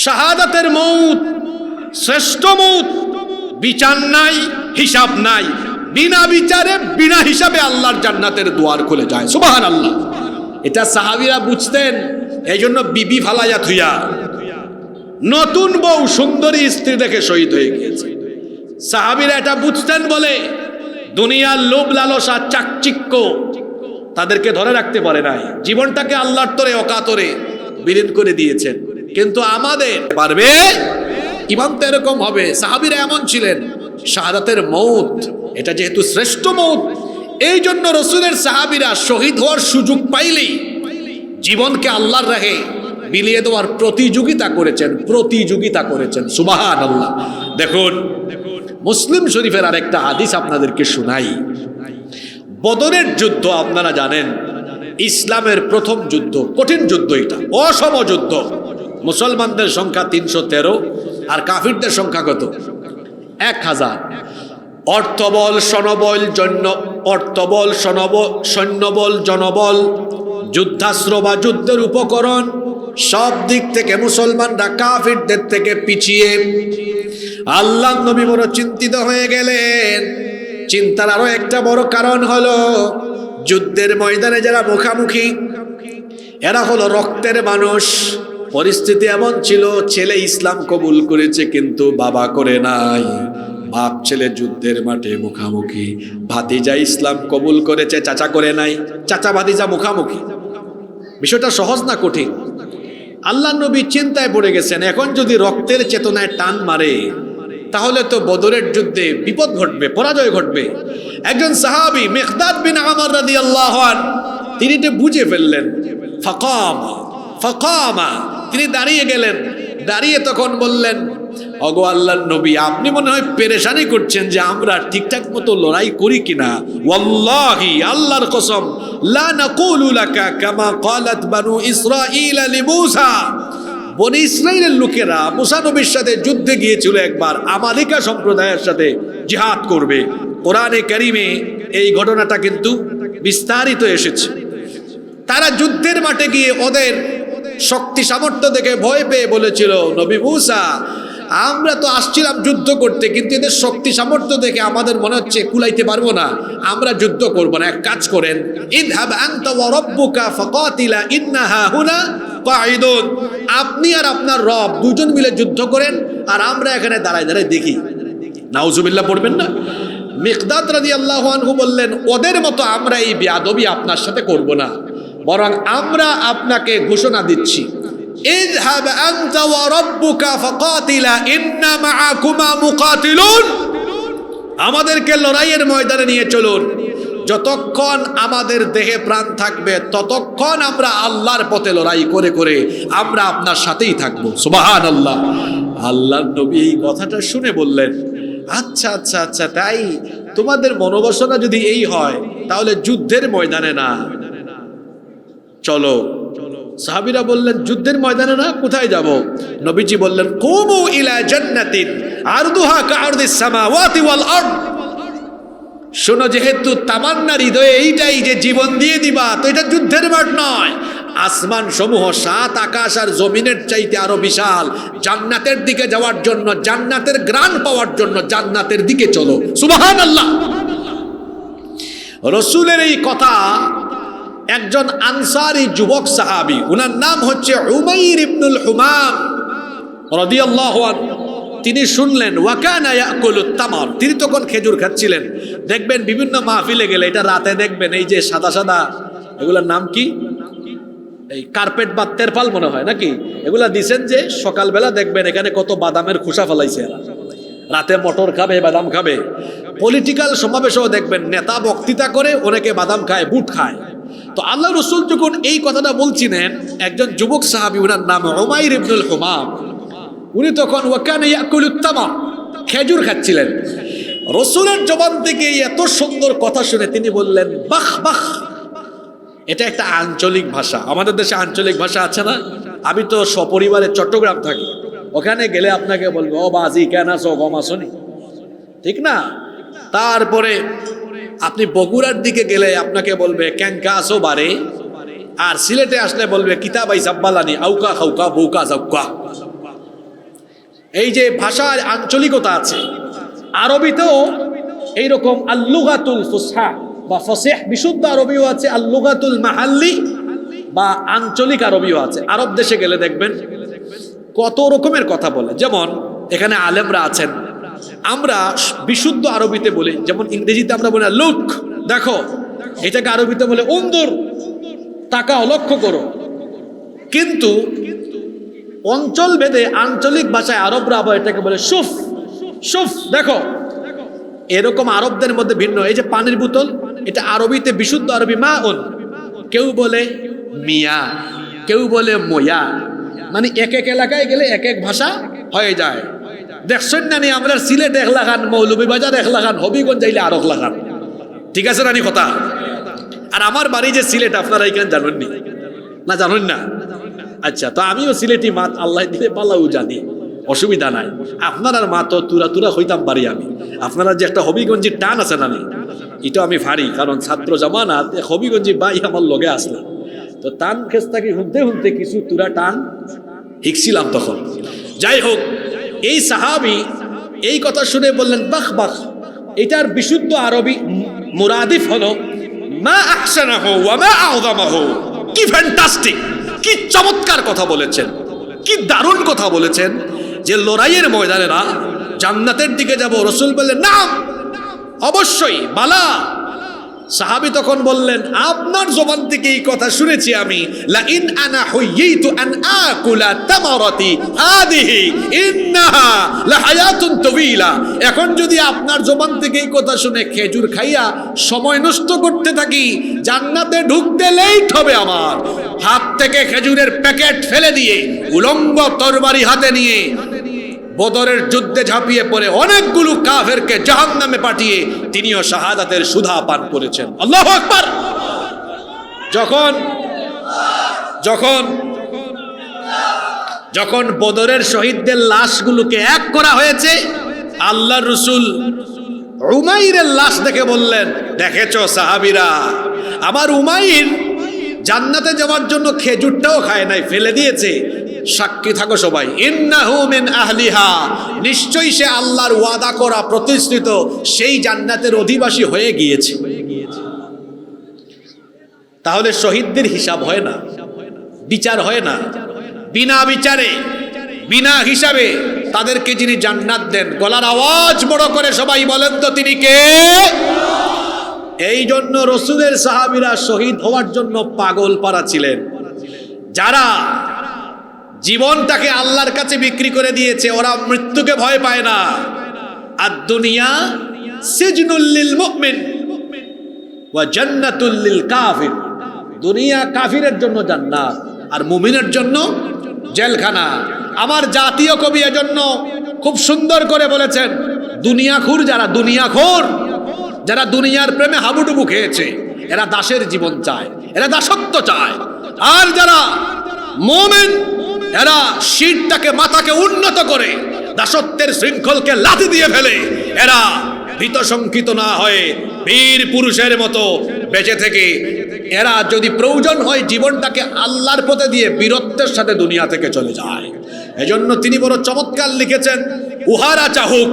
শাহাদাতের মউত শ্রেষ্ঠ মউত, বিচার নাই, হিসাব নাই, বিনা বিচারে বিনা হিসাবে আল্লাহর জান্নাতের দুয়ার খুলে যায়। সুবহানাল্লাহ। এটা সাহাবীরা বুঝতেন, এই জন্য বিবি ফালাইয়া থুইয়া নতুন বউ সুন্দরী স্ত্রী দেখে শহীদ হয়ে গিয়েছে। সাহাবীরা এটা বুঝতেন বলে দুনিয়ার লোভ লালসা চাকচিক্য তাদেরকে ধরে রাখতে পারে নাই, জীবনটাকে আল্লাহর তরে অকাতরে বিলীন করে দিয়েছেন। কিন্তু আমাদের পারবে, ইমান তো এরকম হবে। সাহাবীরা এমন ছিলেন। শাহাদাতের মউত এটা যেহেতু শ্রেষ্ঠ মউত, এই জন্য রসুলের সাহাবীরা শহীদ হওয়ার সুযোগ পাইলেই জীবনকে আল্লাহর রাহে বিলিয়ে দেওয়ার প্রতিযোগিতা করেছেন। সুবহানাল্লাহ। দেখুন, মুসলিম শরীফের আরেকটা হাদিস আপনাদেরকে শোনাই। বদরের যুদ্ধ আপনারা জানেন, ইসলামের প্রথম যুদ্ধ, কঠিন যুদ্ধ, এটা অসম যুদ্ধ। মুসলমানদের সংখ্যা 313 আর কাফিরদের সংখ্যা কত? 1000। অর্থবল, সৈন্যবল, জনবল, যুদ্ধাস্ত্র বা যুদ্ধের উপকরণ সব দিক থেকে মুসলমানরা কাফিরদের থেকে পিছিয়ে। আল্লাহ নবী বড় চিন্তিত হয়ে গেলেন। চিন্তার আরো একটা বড় কারণ হলো, যুদ্ধের ময়দানে যারা মুখামুখি, এরা হলো রক্তের মানুষ। পরিস্থিতি এমন ছিল, ছেলে ইসলাম কবুল করেছে কিন্তু বাবা করে নাই। বাপ ছেলে যুদ্ধের মাঠে মুখামুখি, ভাতিজা ইসলাম কবুল করেছে, চাচা করে নাই, চাচা ভাতিজা মুখামুখি। বিষয়টা সহজ না কঠিন? আল্লাহ নবী চিন্তায় পড়ে গেছেন, এখন যদি রক্তের চেতনায় টান মারে তাহলে তো বদরের যুদ্ধে বিপদ ঘটবে, পরাজয় ঘটবে। একজন সাহাবী মিকদাদ বিন আমর রাদিয়াল্লাহু আনহু তিনি তো বুঝে ফেললেন। ফাকামা তিনি দাঁড়িয়ে গেলেন। দাঁড়িয়ে তখন বললেন, ওগো আল্লাহর নবী, আপনি মনে হয় পেরেশানি করছেন যে আমরা ঠিকঠাক মতো লড়াই করি কিনা। ওয়াল্লাহি, আল্লাহর কসম, লা নাকুলু লাকা কামা ক্বালাত বানু ইসরাঈল লিমূসা। বনি ইসরাইলের লোকেরা মুসা নবীর সাথে যুদ্ধে গিয়েছিল একবার, আমালিকা সম্প্রদায়ের সাথে জিহাদ করবে। কোরআনে কারিমে এই ঘটনাটা কিন্তু বিস্তারিত এসেছে। তারা যুদ্ধের মাঠে গিয়ে ওদের শক্তি সামর্থ্য দেখে ভয় পেয়ে বলেছিল, নবী মূসা, আমরা তো আসছিলাম যুদ্ধ করতে, কিন্তু এদের শক্তি সামর্থ্য দেখে আমাদের মনে হচ্ছে কুলাইতে পারবো না, আমরা যুদ্ধ করব না। এক কাজ করেন, ইযহাব আনতা ওয়া রাব্বুকা ফাকাতিলা ইন্না হাহুনা কাঈদুন, আপনি আর আপনার রব দুজন মিলে যুদ্ধ করেন, আর আমরা এখানে দাঁড়ায় দাঁড়ায় দেখি। নাউজুবিল্লাহ পড়বেন না? মিকদাদ রাদিয়াল্লাহু আনহু বললেন, ওদের মতো আমরা এই বেয়াদবি আপনার সাথে করব না, বরং আমরা আপনাকে ঘোষণা দিচ্ছি, ইযহাব আনতা ওয়া রাব্বুকা ফাকাতিলা ইন্না মাআকুমা মুকাতিলুন, আমাদেরকে লড়াইয়ের ময়দানে নিয়ে চলুন। যতক্ষণ আমাদের দেহে প্রাণ থাকবে ততক্ষণ আমরা আল্লাহর পথে লড়াই করে করে আমরা আপনার সাথেই থাকবো। সুবহানাল্লাহ। আল্লাহর নবী এই কথাটা শুনে বললেন, আচ্ছা আচ্ছা আচ্ছা, তাই তোমাদের মনোবাসনা যদি এই হয় তাহলে যুদ্ধের ময়দানে না, চলো। সাহাবীরা বললেন, যুদ্ধের ময়দানে না, কোথায় যাব? নবীজি বললেন, কুমু ইলা জান্নাতিন আরদুহা কাআরদিস সামাওয়াতি ওয়াল আরদ, শোনো, যেহেতু তামান্নার হৃদয়ে এইটাই যে জীবন দিয়ে দিবা, তো এটা যুদ্ধের মাঠ নয়। আসমান সমূহ, সাত আকাশ আর জমিনের চাইতে আরো বিশাল। জান্নাতের দিকে যাওয়ার জন্য, জান্নাতের গ্রাণ পাওয়ার জন্য জান্নাতের দিকে চলো। সুবহানাল্লাহ। রাসূলের এই কথা একজন আনসারী যুবক সাহাবী, উনার নাম হচ্ছে উমাইর ইবনুল হুমাম রাদিয়াল্লাহু আনহু, তিনি শুনলেন। ওয়াকানা ইয়াকুলুত তামার, তিনি তখন খেজুর খাচ্ছিলেন। দেখবেন বিভিন্ন মাহফিলে গেলে, এটা রাতে দেখবেন, এই যে সাদা সাদা এগুলোর নাম কি, এই কার্পেট বা তেরপাল মনে হয় নাকি, এগুলা দিছেন যে সকালবেলা দেখবেন এখানে কত বাদামের খোসা ফেলাইছে, রাতে মটর খাবে, বাদাম খাবে। পলিটিক্যাল সমাবেশেও দেখবেন নেতা বক্তৃতা করে, অনেকে বাদাম খায়, বুট খায়। তো আল্লাহ রাসূল যখন এই কথাটা বলছিলেন, একজন যুবক সাহাবী, উনার নাম উমাইর ইবনুল হুমাম, উনি তখন ওয়াকানা ইয়াকুলুত তামার, খেজুর খাচ্ছিলেন। রাসূলের জবান থেকে এত সুন্দর কথা শুনে তিনি বললেন, বাহ বাহ। এটা একটা আঞ্চলিক ভাষা, আমাদের দেশে আঞ্চলিক ভাষা আছে না? আমি তো সপরিবারে চট্টগ্রাম থাকি, ওখানে গেলে আপনাকে বলবো, ও বাজি কেন আছো, গম আসনি, ঠিক না? তারপরে আপনি বগুড়ার দিকে গেলে আপনাকে বলবে ক্যাঙ্কা আসো বারে, আর সিলেটে আসলে বলবে কিতাবাই সাব্বালানি আউকা খাউকা বউকা জাউকা। এই যে ভাষার আঞ্চলিকতা আছে। আরবিতেও এইরকম আল-লুগাতুল ফুসহা বা ফসিহ বিশুদ্ধ আরবিও আছে, আল-লুগাতুল মাহাল্লি বা আঞ্চলিক আরবিও আছে। আরব দেশে গেলে দেখবেন কত রকমের কথা বলে। যেমন এখানে আলেমরা আছেন, আমরা বিশুদ্ধ আরবিতে বলি, যেমন ইংরেজিতে আমরা বলি লুক, দেখো, এটাকে আরবিতে বলে উনদুর, তাকাও, লক্ষ্য করো। কিন্তু অঞ্চল ভেদে আঞ্চলিক ভাষায় আরবরা আবার এটাকে বলে শুফ, শুফ, দেখো। এরকম আরবদের মধ্যে ভিন্ন। এই যে পানির বোতল, এটা আরবিতে বিশুদ্ধ আরবি মাউন, কেউ বলে মিয়া, কেউ বলে মোয়া, মানে এক এক এলাকায় গেলে এক এক ভাষা হয়ে যায়। দেখছেন না, আমরা সিলেট এক লাগান, মৌলভীবাজার এক লাগান, হবিগঞ্জ যাইলে আর এক লাগান, ঠিক আছে নানি কথা? আর আমার বাড়ি যে সিলেট, আপনারা এখানে জানেননি না? জানেন না? আচ্ছা, তো আমিও সিলেটি মাত আল্লাহ দিলে পালাও জানি, অসুবিধা নাই। আপনার মা তো তুরা তুরা হইতাম পারি আমি, আপনারা যে একটা হবিগঞ্জির টান আছে নানি, এটা আমি ভারি, কারণ ছাত্র জামানাত হবিগঞ্জি বাই আমার লগে আসলাম, তো টান খেস্তাকে শুনতে শুনতে কিছু তুরা টান শিখছিলাম তখন। যাই হোক, এই সাহাবী এই কথা শুনে বললেন, বাহ বাহ, এটার বিশুদ্ধ আরবি মুরাদিফ হলো মা আহসানাহু ওয়া মা আযমাহু। কি ফ্যান্টাস্টিক, কি চমৎকার কথা বলেছেন, কি দারুণ কথা বলেছেন, যে লড়াইয়ের ময়দানে না, জান্নাতের দিকে যাব। রাসূল বললেন, নাম, অবশ্যই, বালা। সাহাবী তখন বললেন, আপনার জবান থেকে এই কথা শুনেছি আমি, লা ইন আনা হুইয়িতু আন আকুলা তামারাতি হাদিহি ইন্নাহা লা হায়াতুন তাওয়িলা। এখন যদি আপনার জবান থেকে এই কথা শুনে খেজুর খাইয়া সময় নষ্ট করতে থাকি, জান্নাতে ঢুকতে লেট হবে আমার। হাত থেকে খেজুরের প্যাকেট ফেলে দিয়ে উলঙ্গ তরবারি হাতে নিয়ে বদরের যুদ্ধে ঝাঁপিয়ে পড়ে অনেকগুলো কাফেরকে জাহান্নামে পাঠিয়ে তিনিও শাহাদাতের সুধা পান করেছেন। আল্লাহু আকবার। যখন যখন যখন বদরের শহীদদের লাশগুলোকে এক করা হয়েছে, আল্লাহর রাসূল উমাইরের লাশ দেখে বললেন, দেখেছো সাহাবীরা, আমার উমাইর জান্নাতে যাওয়ার জন্য খেজুরটাও খায় নাই, ফেলে দিয়েছে। সাক্ষী থাকো সবাই, ইন্নাহু মিন আহলিহা, নিশ্চয়ই সে আল্লাহর ওয়াদা করা প্রতিষ্ঠিত সেই জান্নাতের অধিবাসী হয়ে গিয়েছে। তাহলে শহীদদের হিসাব হয় না, বিচার হয় না, বিনা বিচারে বিনা হিসাবে তাদেরকে যিনি জান্নাত দেন, গলার আওয়াজ বড় করে সবাই বলেন তো তিনি কে? এই জন্য রসুলের সাহাবীরা শহীদ হওয়ার জন্য পাগল পারা ছিলেন। যারা জীবনটাকে আল্লাহর কাছে বিক্রি করে দিয়েছে, ওরা মৃত্যুকে ভয় পায় না। আর দুনিয়া সিজনুল লিল মুমিন ওয়া জান্নাতুল লিল কাফির, দুনিয়া কাফিরের জন্য জান্নাত আর মুমিনের জন্য জেলখানা। আমার জাতীয় কবি এজন্য খুব সুন্দর করে বলেছেন, দুনিয়াখোর যারা, দুনিয়াখোর যারা দুনিয়ার প্রেমে হাবুডুবু খেয়েছে, এরা দাসের জীবন চায়, এরা দাসত্ব চায়। আর যারা মুমিন, এরা শিরটাকে, মাথাকে উন্নত করে দাসত্বের শৃঙ্খলকে লাথি দিয়ে ফেলে। এরা ভীত শঙ্কিত না হয়ে বীর পুরুষের মতো বেঁচে থেকে এরা যদি প্রয়োজন হয় জীবনটাকে আল্লাহর পথে দিয়ে বীরত্বের সাথে দুনিয়া থেকে চলে যায়। এজন্য তিনি বড় চমৎকার লিখেছেন, উহারা চাহুক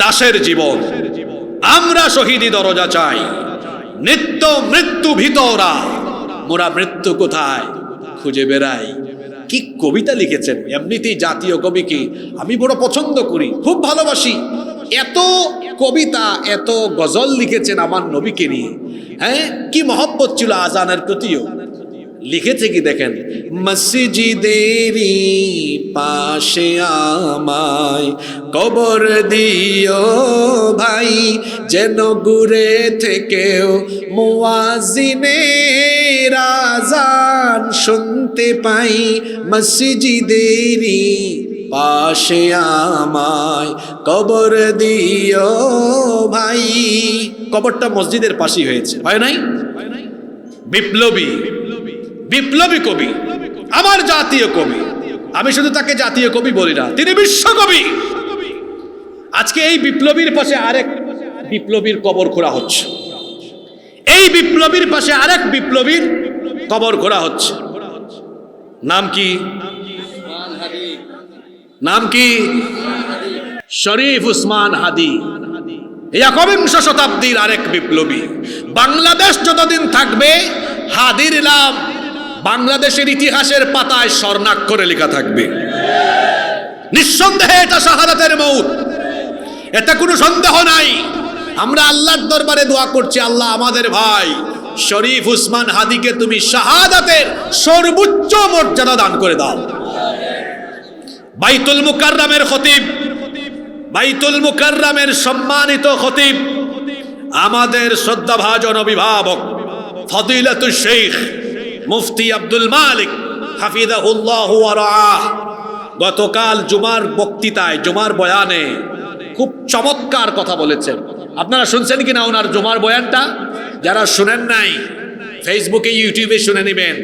দাসের জীবন, আমরা শহীদি দরজা চাই, নিত্য মৃত্যু ভিতরা, মোরা মৃত্যু কোথায় খুঁজে বেড়াই। কি কবিতা লিখেছেন! এমনিতেই জাতীয় কবিকে আমি বড় পছন্দ করি, খুব ভালোবাসি। এত কবিতা, এত গজল লিখেছেন আমার নবীকে নিয়ে। হ্যাঁ, কি মহব্বত ছিল আজানের প্রতিও। লিখেছে কি দেখেন, মসজিদেরই পাশে আমায় কবর দিও ভাই, যেন ঘুরে থেকেও মুয়াজ্জিনের আযান শুনতে পাই। মসজিদেরই পাশে আমায় কবর দিও ভাই। কবরটা মসজিদের পাশেই হয়েছে, হয় নাই? বিপ্লবী, বিপ্লবী কবি, আমার জাতীয় কবি। আমি শুধু তাকে জাতীয় কবি বলি না, তিনি বিশ্বকবি। আজকে এই বিপ্লবীর পাশে আরেক বিপ্লবীর কবর খোঁড়া হচ্ছে, এই বিপ্লবীর পাশে আরেক বিপ্লবীর কবর খোঁড়া হচ্ছে। নাম কি? নাম কি? শরীফ উসমান হাদি, একবিংশ শতাব্দীর আরেক বিপ্লবী। বাংলাদেশ যতদিন থাকবে, হাদির নাম বাংলাদেশের ইতিহাসের পাতায় স্বর্ণাক্ষরে লেখা থাকবে। নিঃসন্দেহে এটা শাহাদাতের মউত, এতে কোনো সন্দেহ নাই। আমরা আল্লাহর দরবারে দোয়া করছি, আল্লাহ আমাদের ভাই শরীফ উসমান হাদিকে তুমি শাহাদাতের সর্বোচ্চ মর্যাদা দান করে দাও। বাইতুল মুকাররমের খতিব, বাইতুল মুকাররমের সম্মানিত খতিব, আমাদের শ্রদ্ধাভাজন অভিভাবক ফদিলাতুল শেখ মুফতি আব্দুল মালিক হাফিজাহুল্লাহু ওয়া রাআহ, গতকাল জুমার বক্তৃতায়, জুমার বয়ানে খুব চমৎকার কথা বলেছেন। আপনারা শুনছেন কিনা ওনার জুমার বয়ানটা? যারা শুনেন নাই, ফেসবুকে, ইউটিউবে শুনে নেবেন।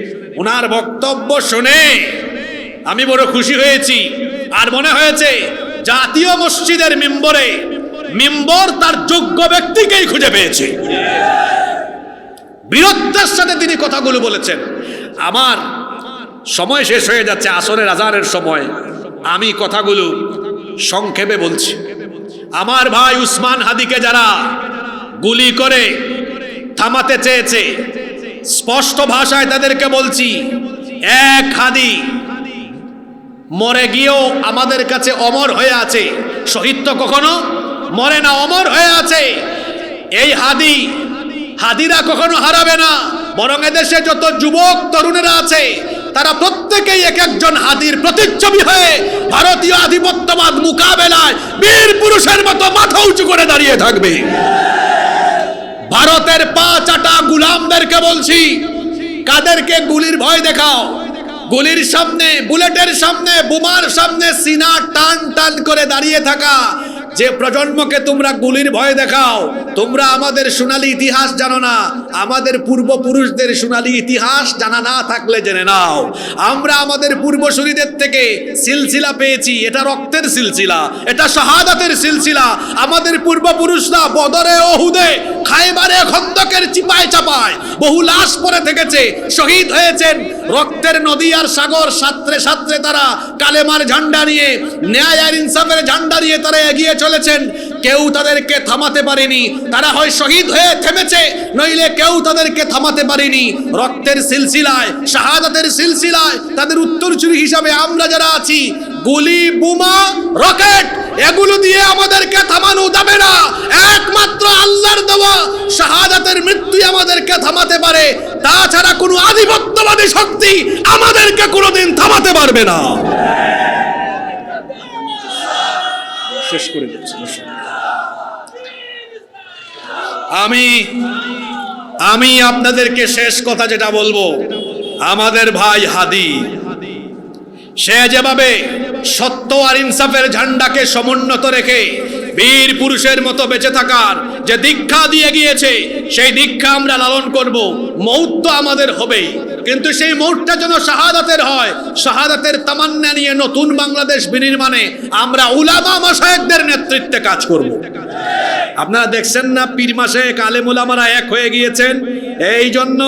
ওনার বক্তব্য শুনে আমি বড় খুশি হয়েছি। আর মনে হয়েছে জাতীয় মসজিদের মিম্বরে, মিম্বর তার যোগ্য ব্যক্তিকেই খুঁজে পেয়েছে। বীরত্বের সাথে তিনি কথাগুলো বলেছেন। আমার সময় শেষ হয়ে যাচ্ছে, আসরের আজানের সময়। আমি কথাগুলো সংক্ষেপে বলছি। আমার ভাই উসমান হাদিকে যারা গুলি করে থামাতে চেয়েছে, স্পষ্ট ভাষায় তাদেরকে বলছি, এক হাদি মরে গিয়েও আমাদের কাছে অমর হয়ে আছে। শহীদ তো কখনো মরে না, অমর হয়ে আছে। এই হাদি, হাদিরা কখনো হারাবে না। বরং এদেশে যত যুবক তরুণেরা আছে, তারা প্রত্যেকেই এক একজন হাদির প্রতিচ্ছবি হয়ে ভারতীয় আধিপত্যবাদ মোকাবেলায় বীর পুরুষের মতো মাথা উঁচু করে দাঁড়িয়ে থাকবে। ভারতের পা চাটা গুলামদেরকে বলছি, কাদেরকে গুলির ভয় দেখাও, গুলির সামনে, বুলেটের সামনে, বোমার সামনে সিনা টান টান করে দাঁড়িয়ে থাকা যে প্রজন্মকে তোমরা গুলির ভয় দেখাও, তোমরা আমাদের সোনালী ইতিহাস জানো না। আমাদের পূর্বপুরুষদের সোনালী ইতিহাস জানা না থাকলে জেনে নাও, আমরা আমাদের পূর্বসূরীদের থেকে সিলসিলা পেয়েছি। এটা রক্তের সিলসিলা, এটা শাহাদাতের সিলসিলা। আমাদের পূর্বপুরুষরা বদরে, ওহুদে, খায়বারে, খন্দকের চিপায় চাপায় বহু লাশ পড়ে থেকেছে, শহীদ হয়েছেন। রক্তের নদী আর সাগর সাঁতরে সাঁতরে তারা কালেমার ঝান্ডা নিয়ে, ন্যায় আর ইনসাফের ঝান্ডা নিয়ে তারা এগিয়ে চলেছেন। কেউ তাদেরকে থামাতে পারেনি। তারা হয় শহীদ হয়ে থেমেছে, নইলে কেউ তাদেরকে থামাতে পারেনি। রক্তের সিলসিলায়, শাহাদাতের সিলসিলায় তাদের উত্তরসূরি হিসাবে আমরা যারা আছি, গুলি, বোমা, রকেট এগুলো দিয়ে আমাদেরকে থামানো যাবে না। একমাত্র আল্লাহর দেওয়া শাহাদাতের মৃত্যু আমাদেরকে থামাতে পারে। তাছাড়া কোনো আধিপত্যবাদী শক্তি আমাদেরকে কোনোদিন থামাতে পারবে না। শেষ করে দিচ্ছি। আমি আপনাদেরকে শেষ কথা যেটা বলবো, আমাদের ভাই হাদি, সে যেভাবে সত্য আর ইনসাফের ঝান্ডাকে সমুন্নত রেখে বীর পুরুষের মতো বেঁচে থাকার যে দীক্ষা দিয়ে গিয়েছে, সেই দীক্ষা আমরা লালন করব। মৌত তো আমাদের হবেই, কিন্তু সেই মৌতটা যেন শাহাদাতের হয়। শাহাদাতের তামান্না নিয়ে নতুন বাংলাদেশ বিনির্মাণে আমরা উলামা মাশায়েখদের নেতৃত্বে কাজ করব। আপনারা দেখছেন না, পীর মাশায়েখ, আলেম উলামারা এক হয়ে গিয়েছেন। এই জন্য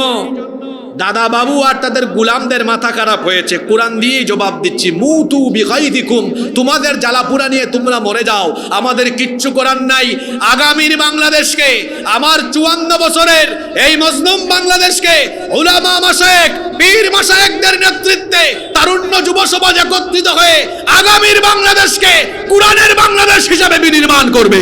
দাদা বাবু আর তাদের গোলামদের মাথা খারাপ হয়েছে। কোরআন দিয়েই জবাব দিচ্ছি, মুতু বিগাইদিকুম, তোমাদের জ্বালাপুরা নিয়ে তোমরা মরে যাও, আমাদের কিচ্ছু করার নাই। আগামীর বাংলাদেশকে, আমার 54 বছরের এই মজলুম বাংলাদেশকে উলামা মাশায়েখ, পীর মাশায়েখদের নেতৃত্বে তারুণ্য যুব সমাজ একত্রিত হয়ে আগামীর বাংলাদেশকে কোরআনের বাংলাদেশ হিসাবে বিনির্মাণ করবে।